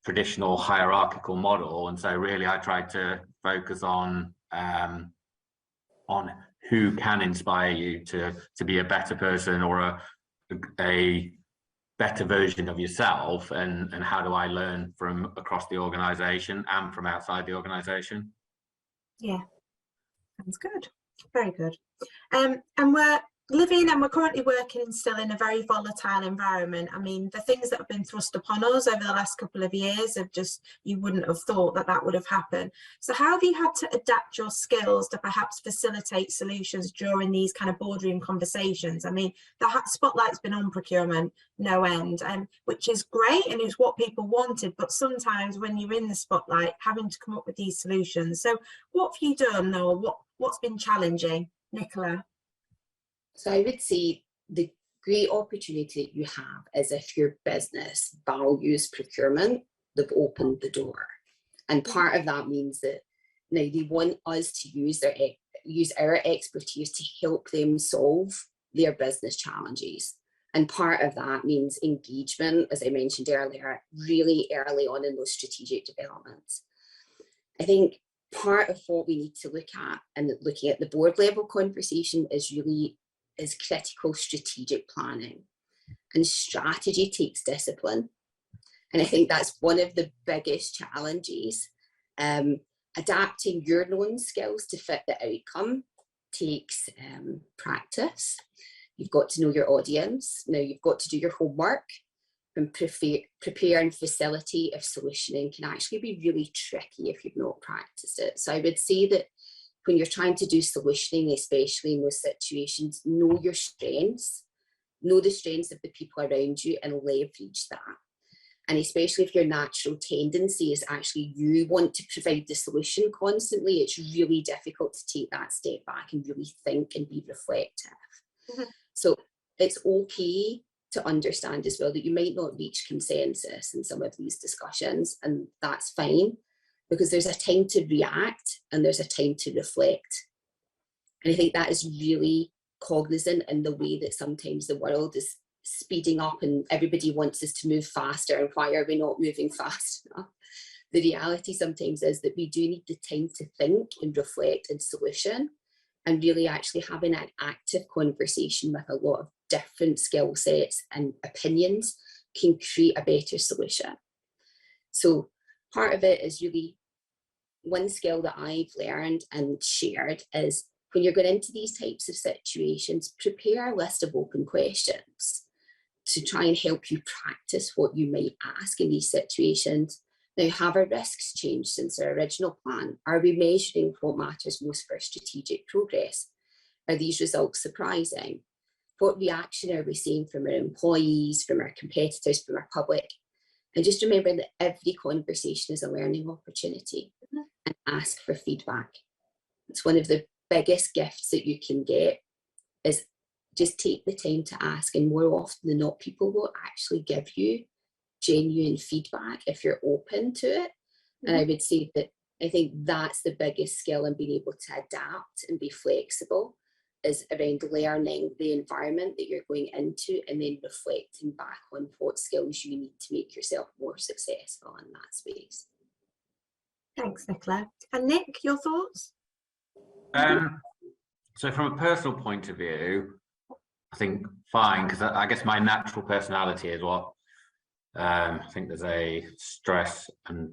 traditional hierarchical model. And so really I tried to focus on who can inspire you to be a better person or a better version of yourself, and how do I learn from across the organization and from outside the organization. Yeah, sounds good. Very good. And we're currently working still in a very volatile environment. I mean, the things that have been thrust upon us over the last couple of years have just, you wouldn't have thought that would have happened. So how have you had to adapt your skills to perhaps facilitate solutions during these kind of boardroom conversations? I mean, the spotlight's been on procurement no end, which is great, and it's what people wanted, but sometimes when you're in the spotlight, having to come up with these solutions. So what have you done, or what's been challenging, Nicola? So I would say the great opportunity that you have is if your business values procurement, they've opened the door. And part of that means that now they want us to use our expertise to help them solve their business challenges. And part of that means engagement, as I mentioned earlier, really early on in those strategic developments. I think part of what we need to look at, and looking at the board level conversation, is critical strategic planning. And strategy takes discipline. And I think that's one of the biggest challenges. Adapting your known skills to fit the outcome takes practice. You've got to know your audience. Now you've got to do your homework, and prepare and facilitate if solutioning can actually be really tricky if you've not practiced it. So I would say that when you're trying to do solutioning, especially in those situations, know your strengths, know the strengths of the people around you, and leverage that. And especially if your natural tendency is actually you want to provide the solution constantly, it's really difficult to take that step back and really think and be reflective. So it's okay to understand as well that you might not reach consensus in some of these discussions, and that's fine, because there's a time to react and there's a time to reflect. And I think that is really cognizant in the way that sometimes the world is speeding up and everybody wants us to move faster, and why are we not moving fast enough? The reality sometimes is that we do need the time to think and reflect and solution, and really actually having an active conversation with a lot of different skill sets and opinions can create a better solution. So part of it is really, one skill that I've learned and shared is, when you're going into these types of situations, prepare a list of open questions to try and help you practice what you might ask in these situations. Now, have our risks changed since our original plan? Are we measuring what matters most for strategic progress? Are these results surprising? What reaction are we seeing from our employees, from our competitors, from our public? And just remember that every conversation is a learning opportunity, and ask for feedback. It's one of the biggest gifts that you can get, is just take the time to ask, and more often than not, people will actually give you genuine feedback if you're open to it. And I would say that I think that's the biggest skill in being able to adapt and be flexible, is around learning the environment that you're going into and then reflecting back on what skills you need to make yourself more successful in that space. Thanks, Nicola. And Nick, your thoughts? So from a personal point of view, I think fine, because I guess my natural personality is what I think there's a stress and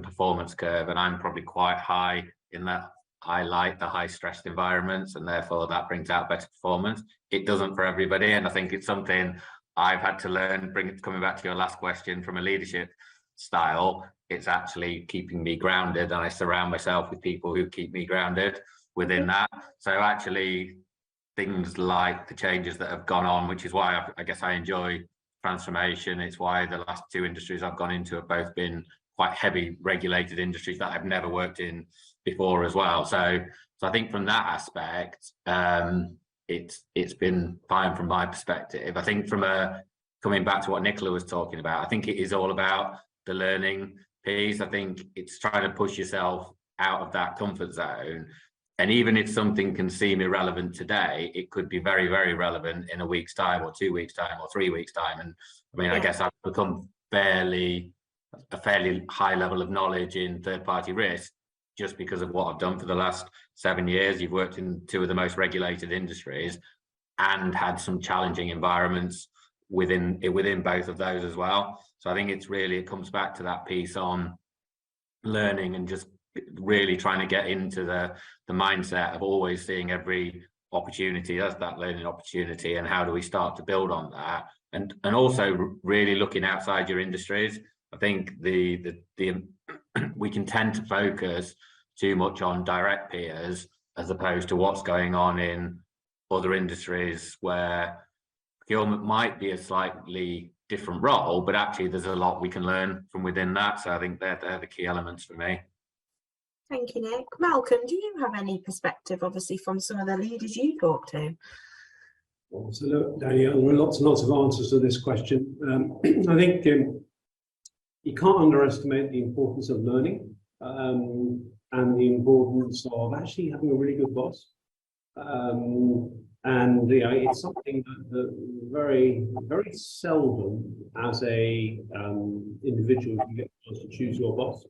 performance curve, and I'm probably quite high in that. I like the high stressed environments, and therefore that brings out better performance. It doesn't for everybody, and I think it's something I've had to learn. Coming back to your last question, from a leadership style, it's actually keeping me grounded, and I surround myself with people who keep me grounded within that. So actually, things like the changes that have gone on, which is why I guess I enjoy transformation. It's why the last two industries I've gone into have both been quite heavy regulated industries that I've never worked in before as well. So I think from that aspect, it's been fine from my perspective. I think coming back to what Nicola was talking about, I think it is all about the learning piece. I think it's trying to push yourself out of that comfort zone. And even if something can seem irrelevant today, it could be very, very relevant in a week's time or 2 weeks' time or 3 weeks' time. And I mean, I guess I've become a fairly high level of knowledge in third-party risk just because of what I've done for the last 7 years. You've worked in two of the most regulated industries and had some challenging environments within both of those as well. So I think it comes back to that piece on learning and just really trying to get into the mindset of always seeing every opportunity as that learning opportunity, and how do we start to build on that, and also really looking outside your industries. I think we can tend to focus too much on direct peers as opposed to what's going on in other industries where procurement might be a slightly different role, but actually there's a lot we can learn from within that. So I think they're the key elements for me. Thank you, Nick. Malcolm, do you have any perspective, obviously, from some of the leaders you talk to? Well, so look, Danielle, there are lots and lots of answers to this question. I think you can't underestimate the importance of learning and the importance of actually having a really good boss. And it's something that very, very seldom as a individual you get a chance to choose your boss.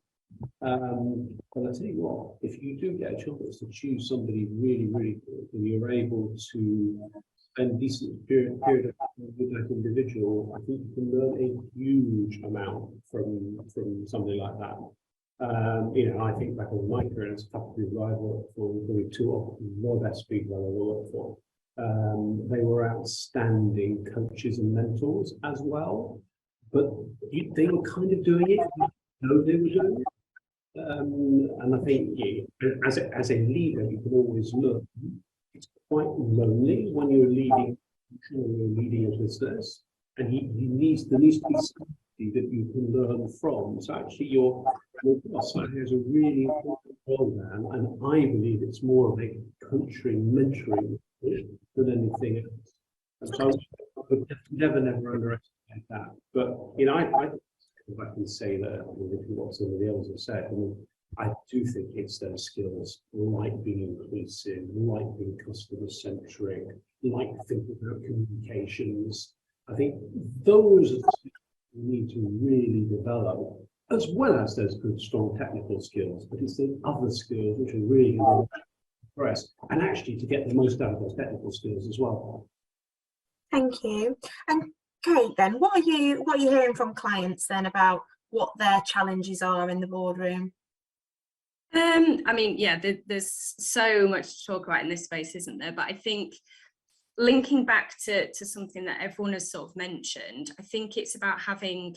But I tell you what, if you do get a chance to choose somebody really, really good, and you're able to spend a decent period of time with that individual, I think you can learn a huge amount from somebody like that. I think back on my career as a couple of people I worked for, probably two of the best people I ever worked for. They were outstanding coaches and mentors as well, but they were kind of doing it. They were doing it. And I think as a leader, you can always learn. It's quite lonely when you're leading a business, and there needs to be somebody that you can learn from. So actually, your boss has a really important role there, and I believe it's more of a coaching, mentoring than anything else. And so I would never underestimate that. But if I can say that, what some of the others have said, I do think it's those skills like being inclusive, like being customer centric, like thinking about communications. I think those are the skills we need to really develop, as well as those good, strong technical skills. But it's the other skills which are really going to progress, and actually to get the most out of those technical skills as well. Thank you. And Kate, then, what are you hearing from clients then about what their challenges are in the boardroom? I mean, yeah, there's so much to talk about in this space, isn't there? But I think linking back to something that everyone has sort of mentioned, I think it's about having,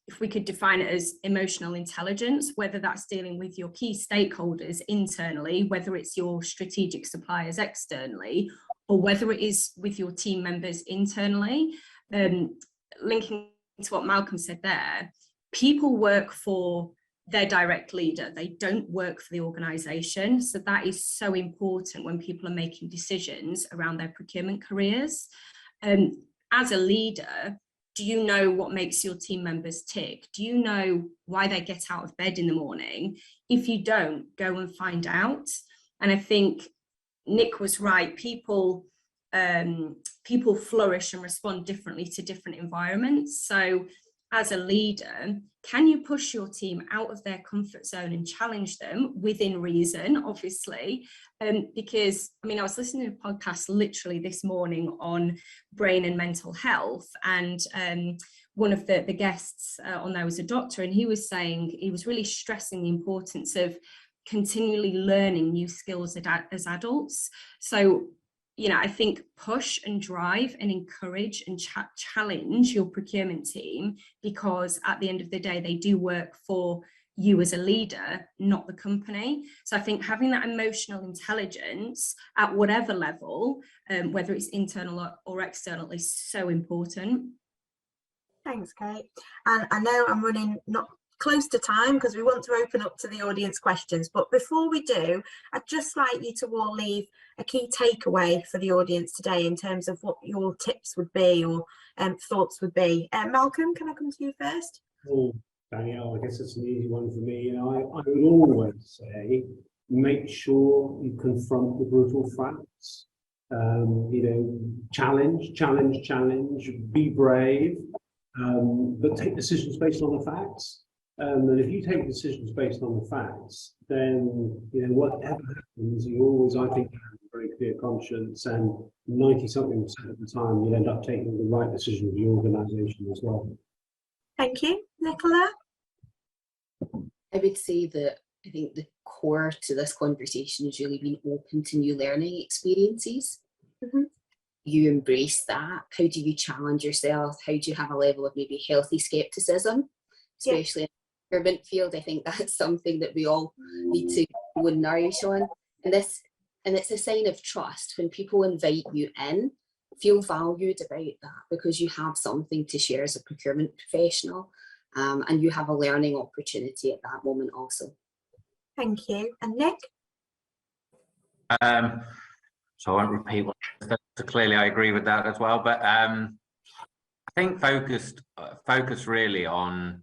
if we could define it as emotional intelligence, whether that's dealing with your key stakeholders internally, whether it's your strategic suppliers externally, or whether it is with your team members internally. Linking to what Malcolm said there, people work for their direct leader. They don't work for the organisation. So that is so important when people are making decisions around their procurement careers. As a leader, do you know what makes your team members tick? Do you know why they get out of bed in the morning? If you don't, go and find out. And I think Nick was right. People flourish and respond differently to different environments. So as a leader, can you push your team out of their comfort zone and challenge them within reason, obviously? Because, I mean, I was listening to a podcast literally this morning on brain and mental health, and one of the guests on there was a doctor, and he was saying, he was really stressing the importance of continually learning new skills as adults. So, you know, I think push and drive and encourage and challenge your procurement team, because at the end of the day, they do work for you as a leader, not the company. So I think having that emotional intelligence at whatever level, whether it's internal or external, is so important. Thanks, Kate. And I know I'm running not close to time because we want to open up to the audience questions, but before we do, I'd just like you to all leave a key takeaway for the audience today in terms of what your tips would be or thoughts would be. Malcolm, can I come to you first? Oh, Danielle, I guess it's an easy one for me. I would always say, make sure you confront the brutal facts. Challenge, be brave, but take decisions based on the facts. And if you take decisions based on the facts, then whatever happens, you always, I think, have a very clear conscience, and 90-something% of the time, you'll end up taking the right decision for your organisation as well. Thank you, Nicola. I would say that I think the core to this conversation has really been open to new learning experiences. Mm-hmm. You embrace that. How do you challenge yourself? How do you have a level of maybe healthy skepticism, especially in the procurement field? I think that's something that we all need to go and nourish on. And it's a sign of trust when people invite you in. Feel valued about that, because you have something to share as a procurement professional, and you have a learning opportunity at that moment also. Thank you. And Nick? So I won't repeat what I said, so clearly I agree with that as well, but I think focus really on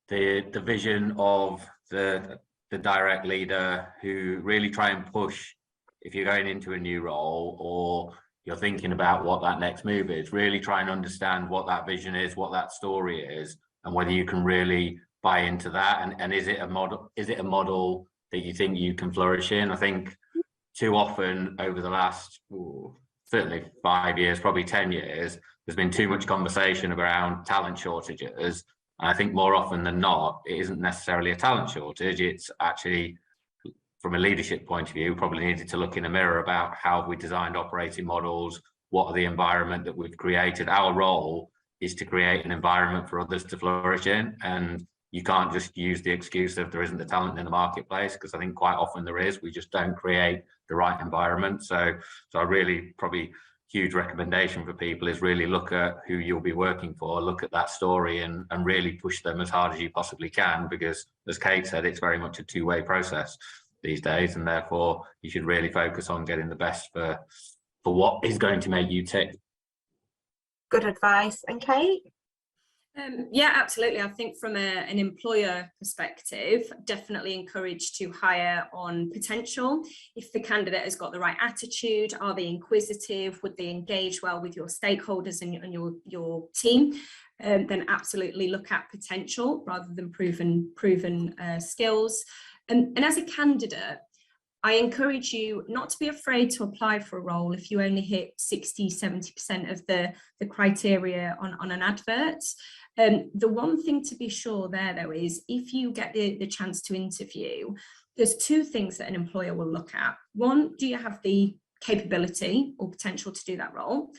the vision of the direct leader, who really try and push, if you're going into a new role or you're thinking about what that next move is, really try and understand what that vision is, what that story is, and whether you can really buy into that. And is it a model that you think you can flourish in? I think too often over the last certainly 5 years, probably 10 years, there's been too much conversation around talent shortages. And I think more often than not, it isn't necessarily a talent shortage. It's actually, from a leadership point of view, we probably needed to look in a mirror about how have we designed operating models, what are the environment that we've created. Our role is to create an environment for others to flourish in, and you can't just use the excuse of there isn't the talent in the marketplace, because I think quite often there is. We just don't create the right environment. So I really, probably huge recommendation for people is really look at who you'll be working for, look at that story, and really push them as hard as you possibly can, because as Kate said, it's very much a two-way process these days, and therefore you should really focus on getting the best for what is going to make you tick. Good advice. And Kate? Yeah, absolutely. I think from an employer perspective, definitely encouraged to hire on potential. If the candidate has got the right attitude, are they inquisitive, would they engage well with your stakeholders and your team, then absolutely look at potential rather than proven skills. And as a candidate, I encourage you not to be afraid to apply for a role if you only hit 60-70% of the criteria on an advert. The one thing to be sure there, though, is if you get the chance to interview, there's two things that an employer will look at. One, do you have the capability or potential to do that role,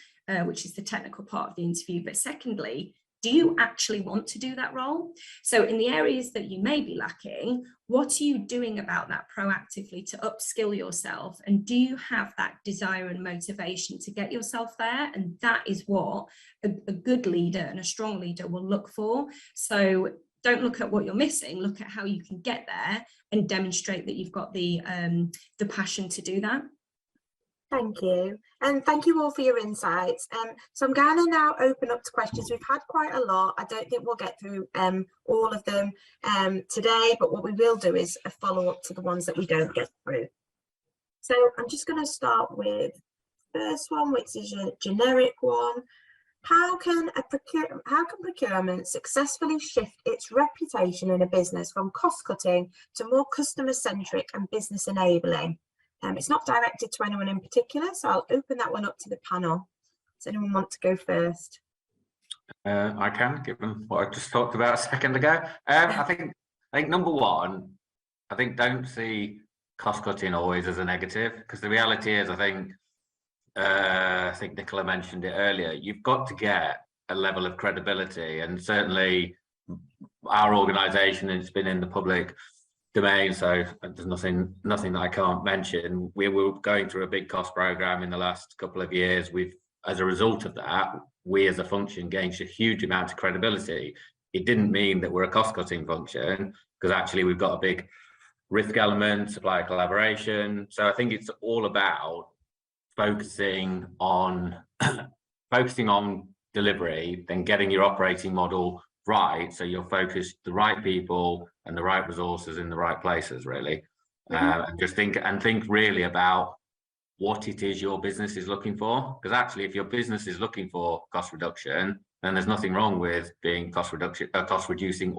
which is the technical part of the interview. But secondly, do you actually want to do that role? So in the areas that you may be lacking, what are you doing about that proactively to upskill yourself? And do you have that desire and motivation to get yourself there? And that is what a good leader and a strong leader will look for. So don't look at what you're missing, look at how you can get there and demonstrate that you've got the passion to do that. Thank you. And thank you all for your insights. So I'm going to now open up to questions. We've had quite a lot. I don't think we'll get through all of them today, but what we will do is a follow-up to the ones that we don't get through. So I'm just going to start with the first one, which is a generic one. How can procurement successfully shift its reputation in a business from cost-cutting to more customer-centric and business-enabling? It's not directed to anyone in particular, so I'll open that one up to the panel. Does anyone want to go first? I can, given what I just talked about a second ago. I think number one, I think don't see cost-cutting always as a negative, because the reality is, I think Nicola mentioned it earlier, you've got to get a level of credibility, and certainly our organisation has been in the public domain, so there's nothing that I can't mention. We were going through a big cost programme in the last couple of years. As a result of that, we as a function gained a huge amount of credibility. It didn't mean that we're a cost-cutting function, because actually we've got a big risk element, supplier collaboration. So I think it's all about focusing on delivery, then getting your operating model right, so you're focused the right people and the right resources in the right places, really. And just think really about what it is your business is looking for, because actually if your business is looking for cost reduction, then there's nothing wrong with being cost reducing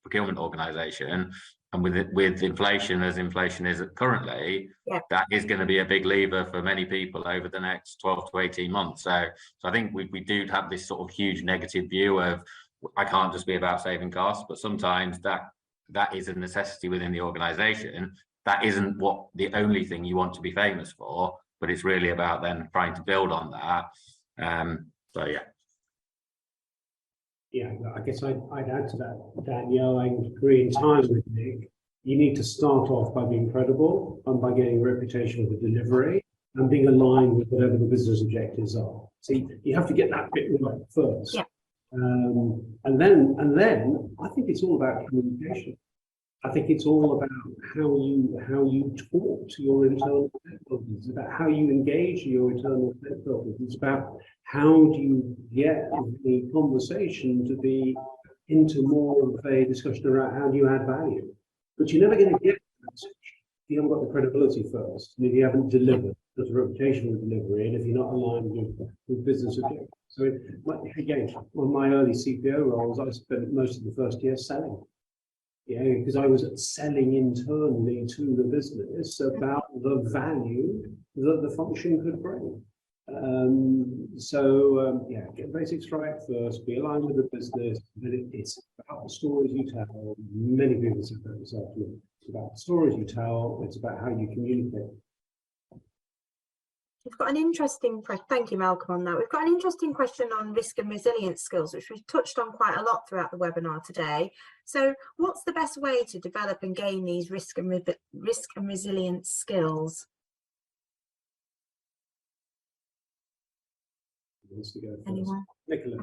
procurement organization. And with inflation, as inflation is currently, that is going to be a big lever for many people over the next 12 to 18 months. So I think we do have this sort of huge negative view of, I can't just be about saving costs, but sometimes that is a necessity within the organization. That isn't the only thing you want to be famous for, but it's really about then trying to build on that. So yeah. Yeah, I guess I'd add to that, Danielle. I agree entirely with Nick. You need to start off by being credible and by getting a reputation for delivery and being aligned with whatever the business objectives are. So you have to get that bit right first. Yeah. And then I think it's all about communication. I think it's all about how you talk to your internal stakeholders. It's about how you engage your internal stakeholders. It's about how do you get the conversation to be into more of a discussion around how do you add value. But you're never going to get that if you haven't got the credibility first, and if you haven't delivered, there's a reputation of delivery, and if you're not aligned with business objectives. So again, on my early CPO roles, I spent most of the first year selling. Yeah, because I was selling internally to the business about the value that the function could bring. Get basics right first, be aligned with the business, and it's about the stories you tell. Many people said that this afternoon. It's about the stories you tell, it's about how you communicate. We've got an interesting, thank you Malcolm on that. We've got an interesting question on risk and resilience skills, which we've touched on quite a lot throughout the webinar today. So what's the best way to develop and gain these risk and resilience skills? Anyone? Nicola,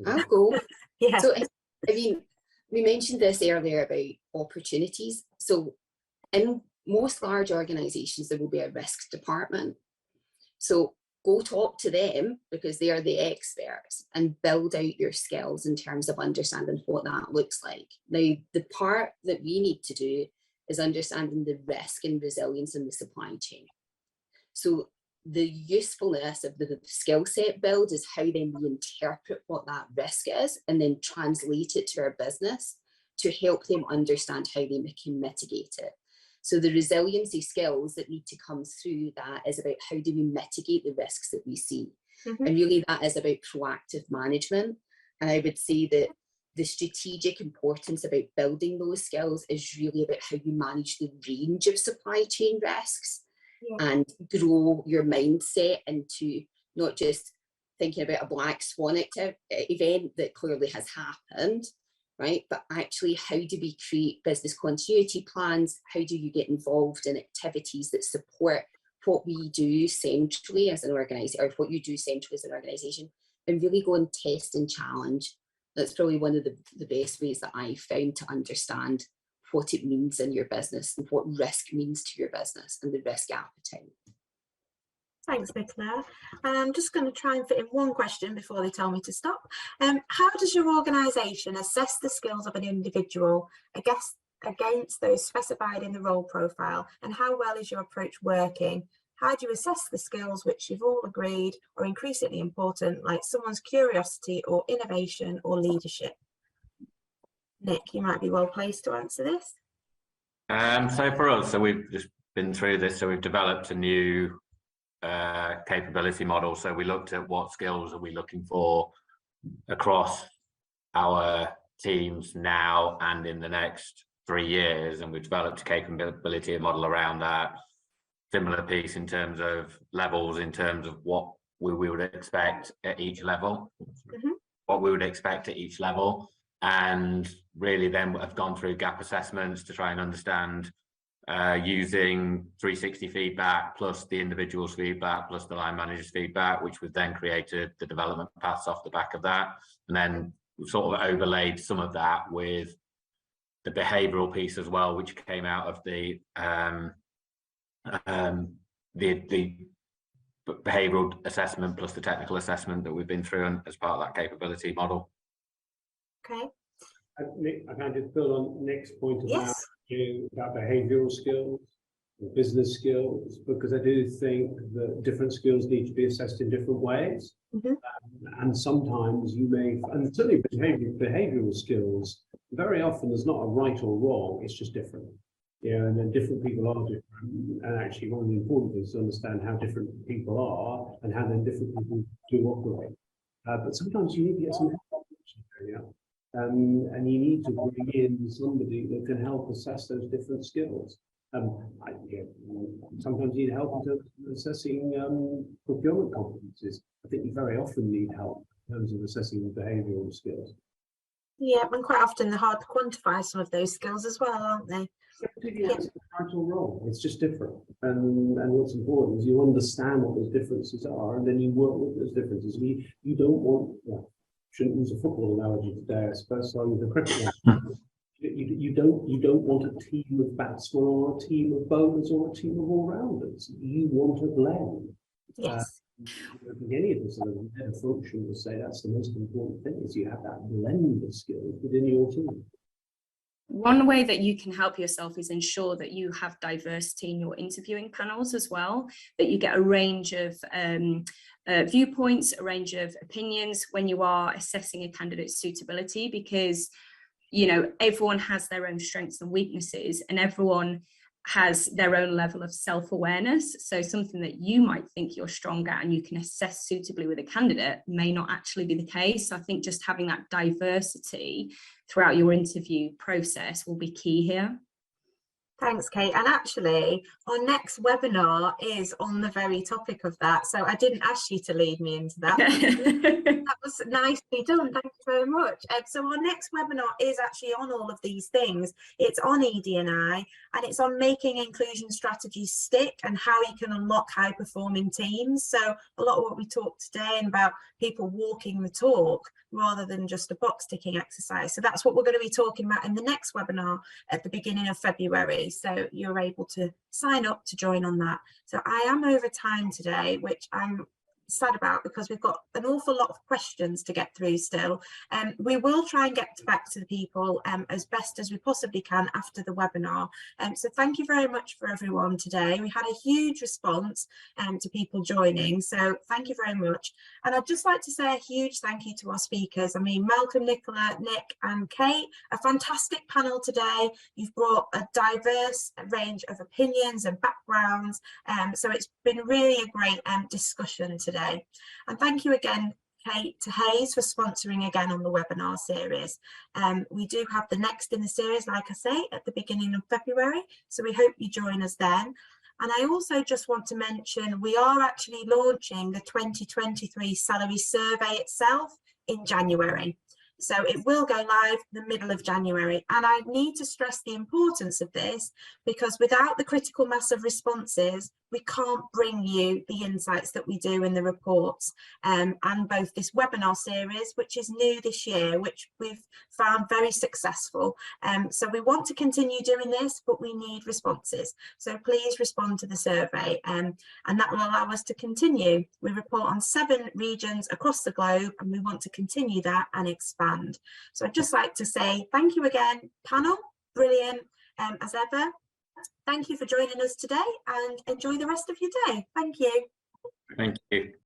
I'll go. Yeah. So, I mean, we mentioned this earlier about opportunities. So in most large organizations, there will be a risk department. So go talk to them, because they are the experts, and build out your skills in terms of understanding what that looks like. Now, the part that we need to do is understanding the risk and resilience in the supply chain. So the usefulness of the skill set build is how then we interpret what that risk is and then translate it to our business to help them understand how they can mitigate it. So the resiliency skills that need to come through that is about how do we mitigate the risks that we see. And really that is about proactive management. And I would say that the strategic importance about building those skills is really about how you manage the range of supply chain risks and grow your mindset into not just thinking about a black swan event that clearly has happened, right? But actually, how do we create business continuity plans? How do you get involved in activities that support what we do centrally as an organization, or what you do centrally as an organization, and really go and test and challenge? That's probably one of the best ways that I found to understand what it means in your business and what risk means to your business and the risk appetite. Thanks, Nicola. I'm just going to try and fit in one question before they tell me to stop. How does your organisation assess the skills of an individual against those specified in the role profile, and how well is your approach working? How do you assess the skills which you've all agreed are increasingly important, like someone's curiosity or innovation or leadership? Nick, you might be well placed to answer this. So for us, so we've just been through this, so we've developed a new capability model. So we looked at what skills are we looking for across our teams now and in the next 3 years, and we've developed a capability model around that. Similar piece in terms of levels, in terms of what we would expect at each level, and really then have gone through gap assessments to try and understand using 360 feedback plus the individual's feedback plus the line manager's feedback, which we've then created the development paths off the back of that, and then we've sort of overlaid some of that with the behavioural piece as well, which came out of the behavioural assessment plus the technical assessment that we've been through as part of that capability model. Okay. Nick, I can just build on Nick's point about, Yes. about behavioural skills, business skills, because I do think that different skills need to be assessed in different ways. And sometimes you may, and certainly behavioural skills, very often there's not a right or wrong, it's just different. And then different people are different. And actually one of the important things is to understand how different people are and how then different people do operate. But sometimes you need to get some help. And you need to bring in somebody that can help assess those different skills. Sometimes you need help in terms of assessing procurement competencies. I think you very often need help in terms of assessing the behavioural skills. Yeah, and quite often they're hard to quantify some of those skills as well, aren't they? It's right or wrong. It's just different. And what's important is you understand what those differences are, and then you work with those differences. You don't want, shouldn't use a football analogy today, I suppose, so I'll use a cricket analogy. You don't want a team of batsmen or a team of bowlers or a team of all-rounders. You want a blend. Yes. I think any of us have a function to say that's the most important thing, is you have that blend of skills within your team. One way that you can help yourself is ensure that you have diversity in your interviewing panels as well, that you get a range of viewpoints, a range of opinions when you are assessing a candidate's suitability, because everyone has their own strengths and weaknesses, and everyone has their own level of self-awareness. So something that you might think you're strong at and you can assess suitably with a candidate may not actually be the case. So I think just having that diversity throughout your interview process will be key here. Thanks, Kate. And actually, our next webinar is on the very topic of that. So I didn't ask you to lead me into that. That was nicely done. Thank you very much. So our next webinar is actually on all of these things. It's on ED&I, and it's on making inclusion strategies stick and how you can unlock high-performing teams. So a lot of what we talked today and about people walking the talk rather than just a box ticking exercise. So that's what we're going to be talking about in the next webinar at the beginning of February. So you're able to sign up to join on that. So I am over time today, which I'm sad about because we've got an awful lot of questions to get through still. We will try and get back to the people as best as we possibly can after the webinar. So thank you very much for everyone today. We had a huge response to people joining, so thank you very much. And I'd just like to say a huge thank you to our speakers. I mean, Malcolm, Nicola, Nick and Kate, a fantastic panel today. You've brought a diverse range of opinions and backgrounds, so it's been really a great discussion today. And thank you again, Kate, to Hayes for sponsoring again on the webinar series. We do have the next in the series, like I say, at the beginning of February, so we hope you join us then. And I also just want to mention we are actually launching the 2023 salary survey itself in January. So it will go live the middle of January. And I need to stress the importance of this, because without the critical mass of responses, we can't bring you the insights that we do in the reports, and both this webinar series, which is new this year, which we've found very successful. So we want to continue doing this, but we need responses. So please respond to the survey, and that will allow us to continue. We report on 7 regions across the globe, and we want to continue that and expand. So I'd just like to say thank you again, panel. Brilliant, as ever. Thank you for joining us today and enjoy the rest of your day. Thank you. Thank you.